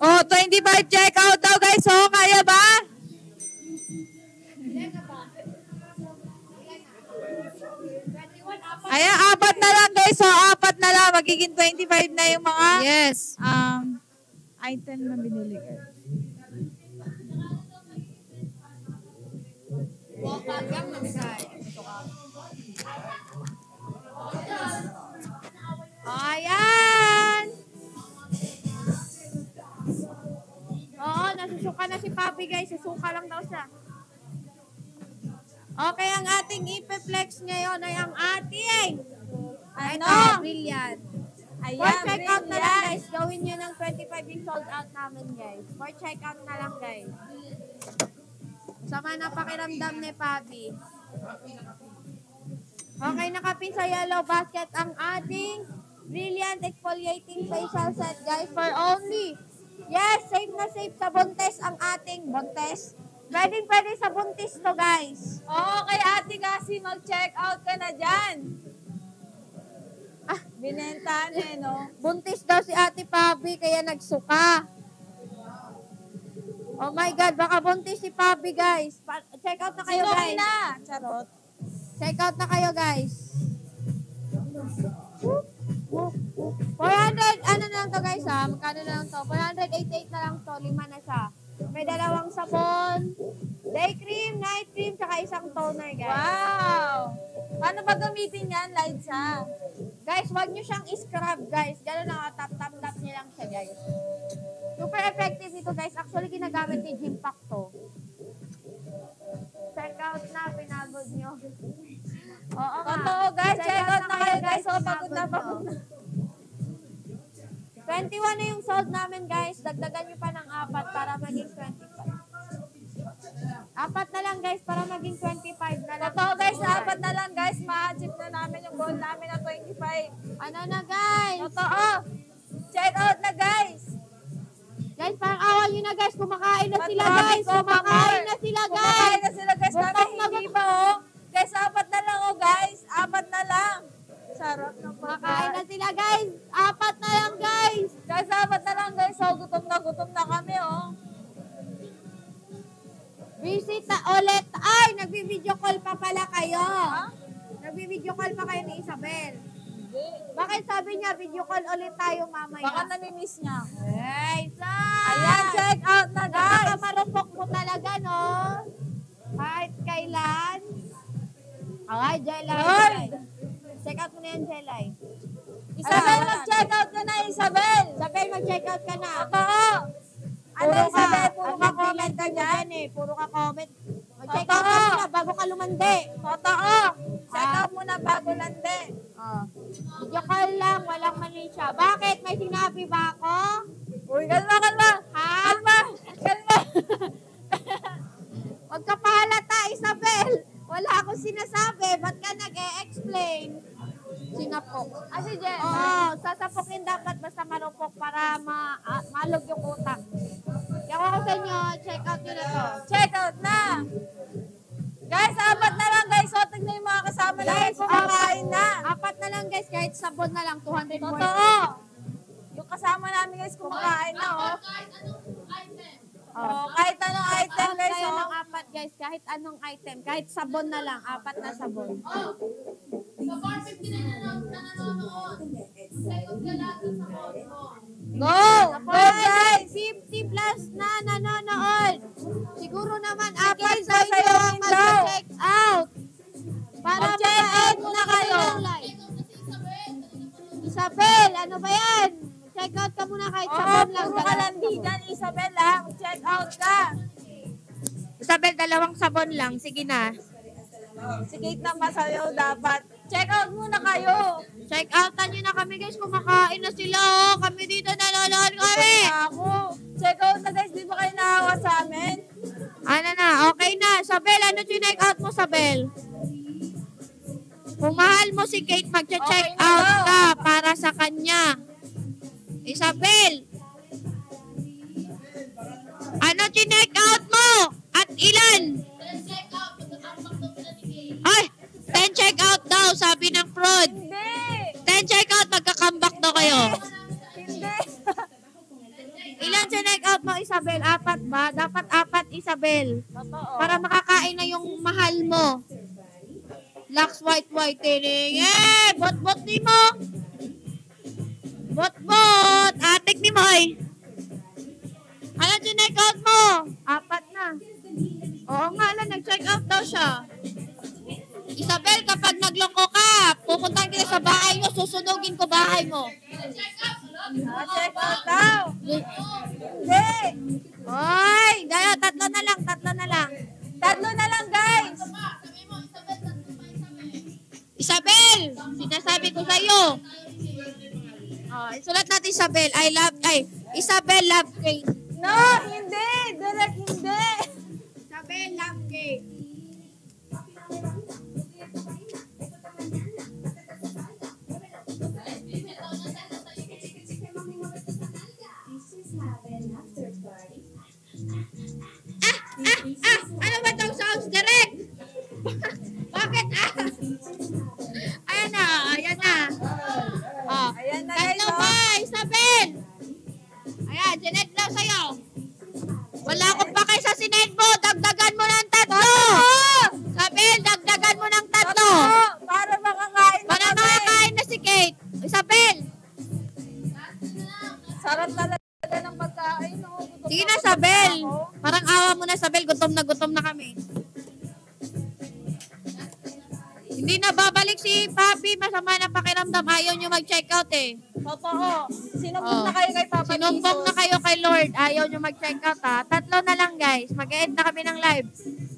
Oh, 25 check out daw guys. Oh, kaya ba? Ayan, 4 na lang guys. So, 4 na lang. Magiging 25 na yung mga Yes. item na binili guys. Ayan! Oo, nasusuka na si Papi, guys. Susuka lang daw siya. Okay, ang ating ipeflex ngayon ay ang ating brilliant. Ayan, For check out na lang, brilliant. guys. Gawin nyo ng 25 yung sold out namin, guys. For check out na lang, guys. Sama na pakiramdam ni Papi. Okay, nakapin sa yellow basket ang ating brilliant exfoliating facial set, guys, for only. Yes, safe na safe sa buntes ang ating buntes. Pwede sa buntis to, guys. Oo, kay Ate Kasi, mag-check out ka na dyan. Binenta niya, no? Buntis daw si Ate Pabi, kaya nagsuka. Oh my God, baka buntis si Pabi, guys. Check out na kayo, Sino guys. na? Charot. Check out na kayo, guys. 400, ano na lang to, guys, ha? Magkano na lang to? 488 na lang to. 5 na siya. May dalawang sabon, day cream, night cream, tsaka isang toner, guys. Wow! Paano ba gamitin yan, Liza? Guys, wag nyo siyang scrub, guys. Ganun lang, tap nyo lang siya, guys. Super effective ito, guys. Actually, ginagamit ni Jim Pack to. Check out na, pinagod nyo. Oo nga. Totoo, guys. Check out na kayo, guys. So, pinagod pagod na nyo. pagod na. 21 na yung sold namin, guys. Dagdagan nyo pa ng 4 para maging 25. 4 na lang, guys, para maging 25 na lang. Totoo, guys. 4 na lang, guys. Ma-achieve na namin yung goal namin na 25. Ano na, guys? Totoo. Check out na, guys. Guys, parang awan nyo na, guys. Kumakain na sila, Matrabi guys. ko, Kumakain na sila, guys. Kumakain na sila, guys. Gutom Kami na hindi pa, oh. Guys, 4 na lang, oh, guys. 4 na lang. Sarap ng Kumakain na pagkain. sila, guys. 4 na lang, guys. Guys, 4 na lang, guys. So, gutom na kami, oh. Visit na ulit. Ay, nagbi-video call pa pala kayo. Ha? Nagbi-video call pa kayo ni Isabel. Hindi. Bakit sabi niya, video call ulit tayo mamaya? Baka namimiss niya. Ay, Ayan, check out na, guys. Nakakamarupok mo talaga, no? Kahit kailan. Okay, Jelay. Lord. Check out mo na yan, Jelay. Isabel, Wala. mag-check out ka na, Isabel. Isabel, mag-check out ka na. Oo. Ano, Isabel? Puro ka ang comment ka dyan. Eh. Puro ka comment. Mag-check Totoo. out ka muna bago ka lumandi. Totoo. Check out muna bago lande. Video call lang, walang mali siya. Bakit? May sinabi ba ako? Uy, kalma. Ha? Kalma. Huwag ka pahalata, Isabel. Wala akong sinasabi. Ba't ka nag-e-explain? Sinapok. Si Jen. Oo, sasapokin dapat basta marupok para malog yung utak. Kaya ako sa inyo, check out nyo na to. Check out na. Guys, 4 na lang, guys. So, tignan yung mga kasama namin kumakain na. 4 na lang, guys. Kahit sabon na lang, 240. Totoo. Yung kasama namin, guys, kumakain na, oh. Oh, kahit anong item, guys, Kaya oh. ng 4, guys. Kahit anong item. Kahit sabon na lang. 4 na sabon. Sa 450 na nanonood. Check out ka lahat sa phone mo. Go! Go, guys! 50 plus na nanonood. Siguro naman, apat sa inyo ang mag-check out. Para Mag-check out muna kayo. Isabel, ano ba yan? Check out ka muna kahit Oo, sabon lang. puro ka lang dyan, Isabel, ha? Check out ka. Isabel, 2 sabon lang. Sige na. Si Kate naman sa'yo dapat. Check out muna kayo. Check outan nyo na kami, guys. Kumakain na sila, oh. Kami dito nanonood kami. Ako. Check out na, guys. Di ba kayo naawa sa amin? Ano na? Okay na. Sabel, ano check out mo, Sabel? Kung mahal mo si Kate, mag-check Okay na out daw. ka para sa kanya. Isabel, ano check out mo? At ilan? Ay, 10 check out daw, sabi ng fraud. Hindi. 10 check out, magka-comeback daw kayo. Hindi. Ilan check out mo, Isabel? 4 ba? Dapat 4, Isabel. Totoo. Para makakain na yung mahal mo. Lux white whitening. Eh, bot-bot ni mo. Bot-bot. Atik ni Moy. Ano check out mo? 4 na. Oo nga lang, nag-check out daw siya. Isabel, kapag nagloko ka, pupuntahan kita sa bahay mo, susunugin ko bahay mo. Check out daw. Hindi. Hoy, daya, 3 na lang, 3 na lang. 3 na lang, guys. Isabel, sinasabi ko sa iyo. Oh, isulat natin Isabel. Isabel love Kate. No, hindi. Direct hindi. Isabel love Kate. Ano ba itong sounds direct? Bakit? Ayan na, ayan na. Oh, Ayan na, guys. tatlo ba, Isabel? Ayan, sinet daw sa'yo. Wala akong pakay sa sinet mo. Dagdagan mo ng 3. Isabel, dagdagan mo ng 3. Para makakain na Para kami. makakain na si Kate. Isabel, Sarap talaga ng pagkain. No? Gutom sige na na, gutom Isabel. ako. Parang awa mo na, Isabel. Gutom na kami. Hindi na babalik si Papi. Masama na pakiramdam. Ayaw nyo mag-check out eh. Totoo. Sinumbong Oh. na kayo kay Papa Sinumbong na Jesus. kayo kay Lord. Ayaw nyo mag-check out ha. 3 na lang guys. Mag-end na kami ng live.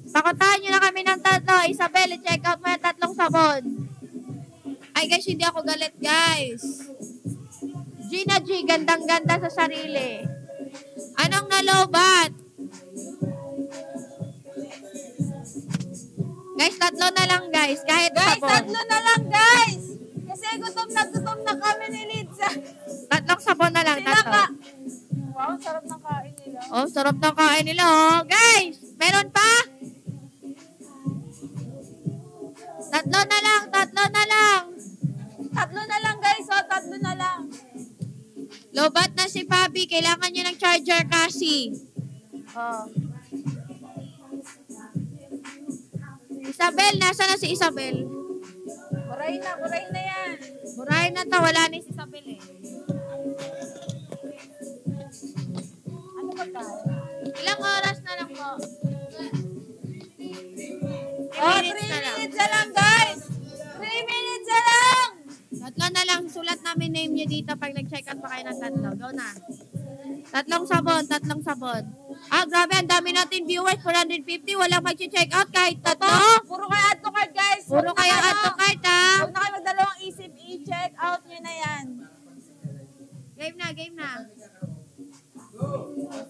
Pakuntahan nyo na kami ng 3. Isabel, check out mo yung 3 sabon. Ay guys, hindi ako galit guys. Gina G, gandang-ganda sa sarili. Anong nalobat? Guys, 3 na lang guys. Kahit Guys, sabon. 3 na lang, guys. Kasi gutom na kami ni Lidsa. 3 sabon na lang. Sila 3. ka. Wow, sarap ng kain nila. Oh, sarap ng kain nila, oh. Guys, meron pa? 3 na lang, 3 na lang. 3 na lang, guys. Oh, 3 na lang. Lobat na si Papi. Kailangan niya ng charger kasi. Oh. Isabel, nasa na si Isabel? Buray na yan. Burahin na to, wala ni si Isabel eh. Ano ba tayo? Ilang oras na lang po? Oh, 3 minutes na lang. minutes na lang, guys. 3 minutes na lang. 3 na lang. Sulat namin name niyo dito pag nag-check out pa kayo ng 3. Go na. 3 sabon, 3 sabon. Ah, grabe, ang dami natin viewers, 450. Walang mag-check out kahit 3. Puro kayo add to cart, guys. Puro kayo add to cart, ha? Huwag na kayo magdalawang isip. I-check out nyo na yan. Game na, game na.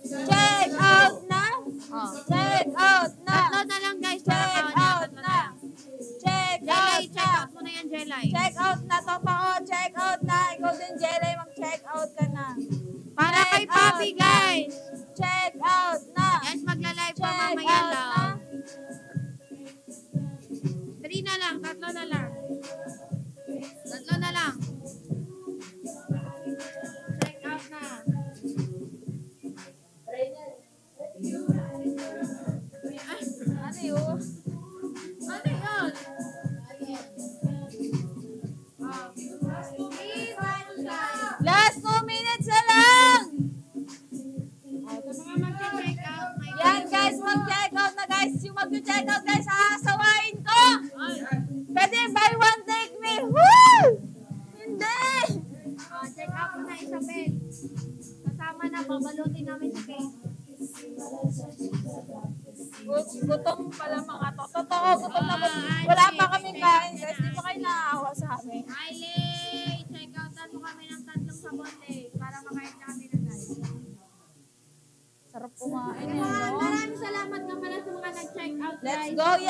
Check out na. Oh. Check out na. 3 na lang, guys. Check out na. Check Jelay, out check na. out mo na yan, Jelay. Check out na. Totoo. Check out na. Ikaw din, Jelay. Mag-check out ka na. Para kay Check Papi, out na. guys. Check out na. Guys, magla-live pa Check mamaya out daw. na. 3 na lang, 3 na lang. 3 na lang. Check out na. Ano yun? Ano yun? Last 2 minutes na lang.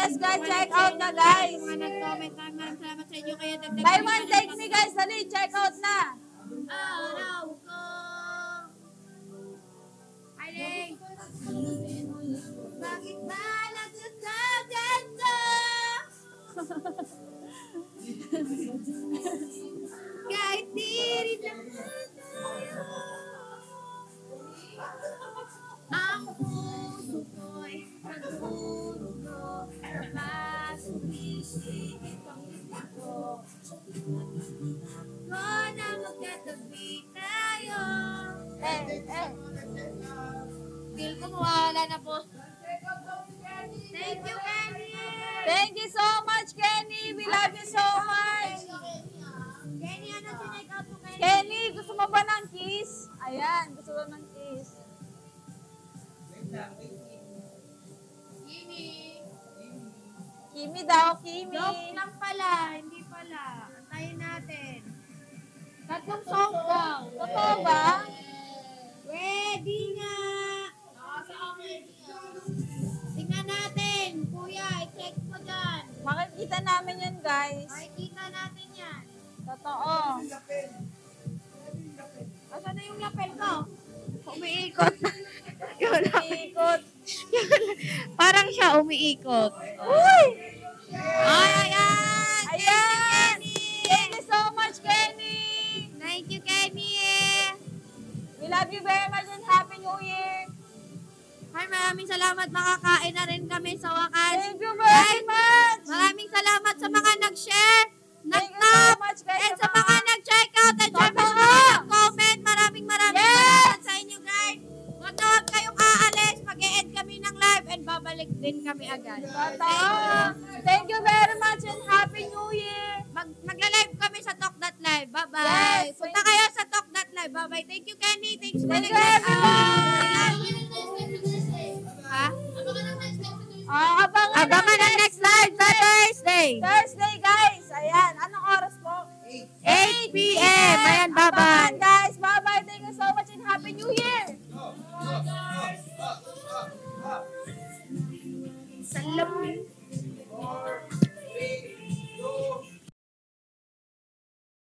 Yes, guys, check out na, guys. Mga nag-comment, maraming salamat sa inyo. Kaya dagdagan Buy nyo one, na take lang me, guys. Dali, check out na. araw ko. Aling! Bakit ba nagsasaganto? Kahit di rin naman tayo. Ang puso ko'y nagdudugo na sumisingit ang isip ko. Na magkatabi tayo. Feel ko mawala na po. Thank you, Kenny! Thank you so much, Kenny. We love you so much. Kenny, ano sinake out mo, Kenny? Kenny, gusto mo ba ng kiss? Ayan, gusto mo ng kiss. Kimi daw, Kimi. Joke lang pala, hindi pala. Antayin natin. Tatlong song daw. Totoo ba? Ready nga! Tingnan natin, kuya, i-check mo dyan. Makikita namin yan, guys. Makikita natin yan. Totoo. Asan na yung lapel ko? Umiikot. Yun. Ikot. Parang siya umiikot. Uy! Ay, ayan! Ayan! Thank you so much, Kenny. Thank you, Kenny. We love you very much and Happy New Year. Ay, maraming salamat. Makakain na rin kami sa wakas. Thank you very much. Maraming salamat sa mga nag-share, Thank you so nag-tap, much, guys. and sa mga nag-check out, and syempre sa Totoo. mga nag-comment. Maraming salamat sa inyo, guys. Huwag kayong aalis. Mag-e-end kami ng live and babalik din kami agad. Totoo. Thank you very much and Happy New Year. Magla-live kami sa Talk.live. Bye-bye. Yes. Punta kayo sa Talk.live. Bye-bye. Thank you, Kenny. Thanks for Thank you, nag-check everyone. Ha? Abangan Abangan ang next live sa Thursday. Thursday, guys. Ayan. Anong oras po? 8 p.m. Ayan, bye-bye. Abangan, guys. Bye-bye. Thank you so much and Happy New Year. Salamat.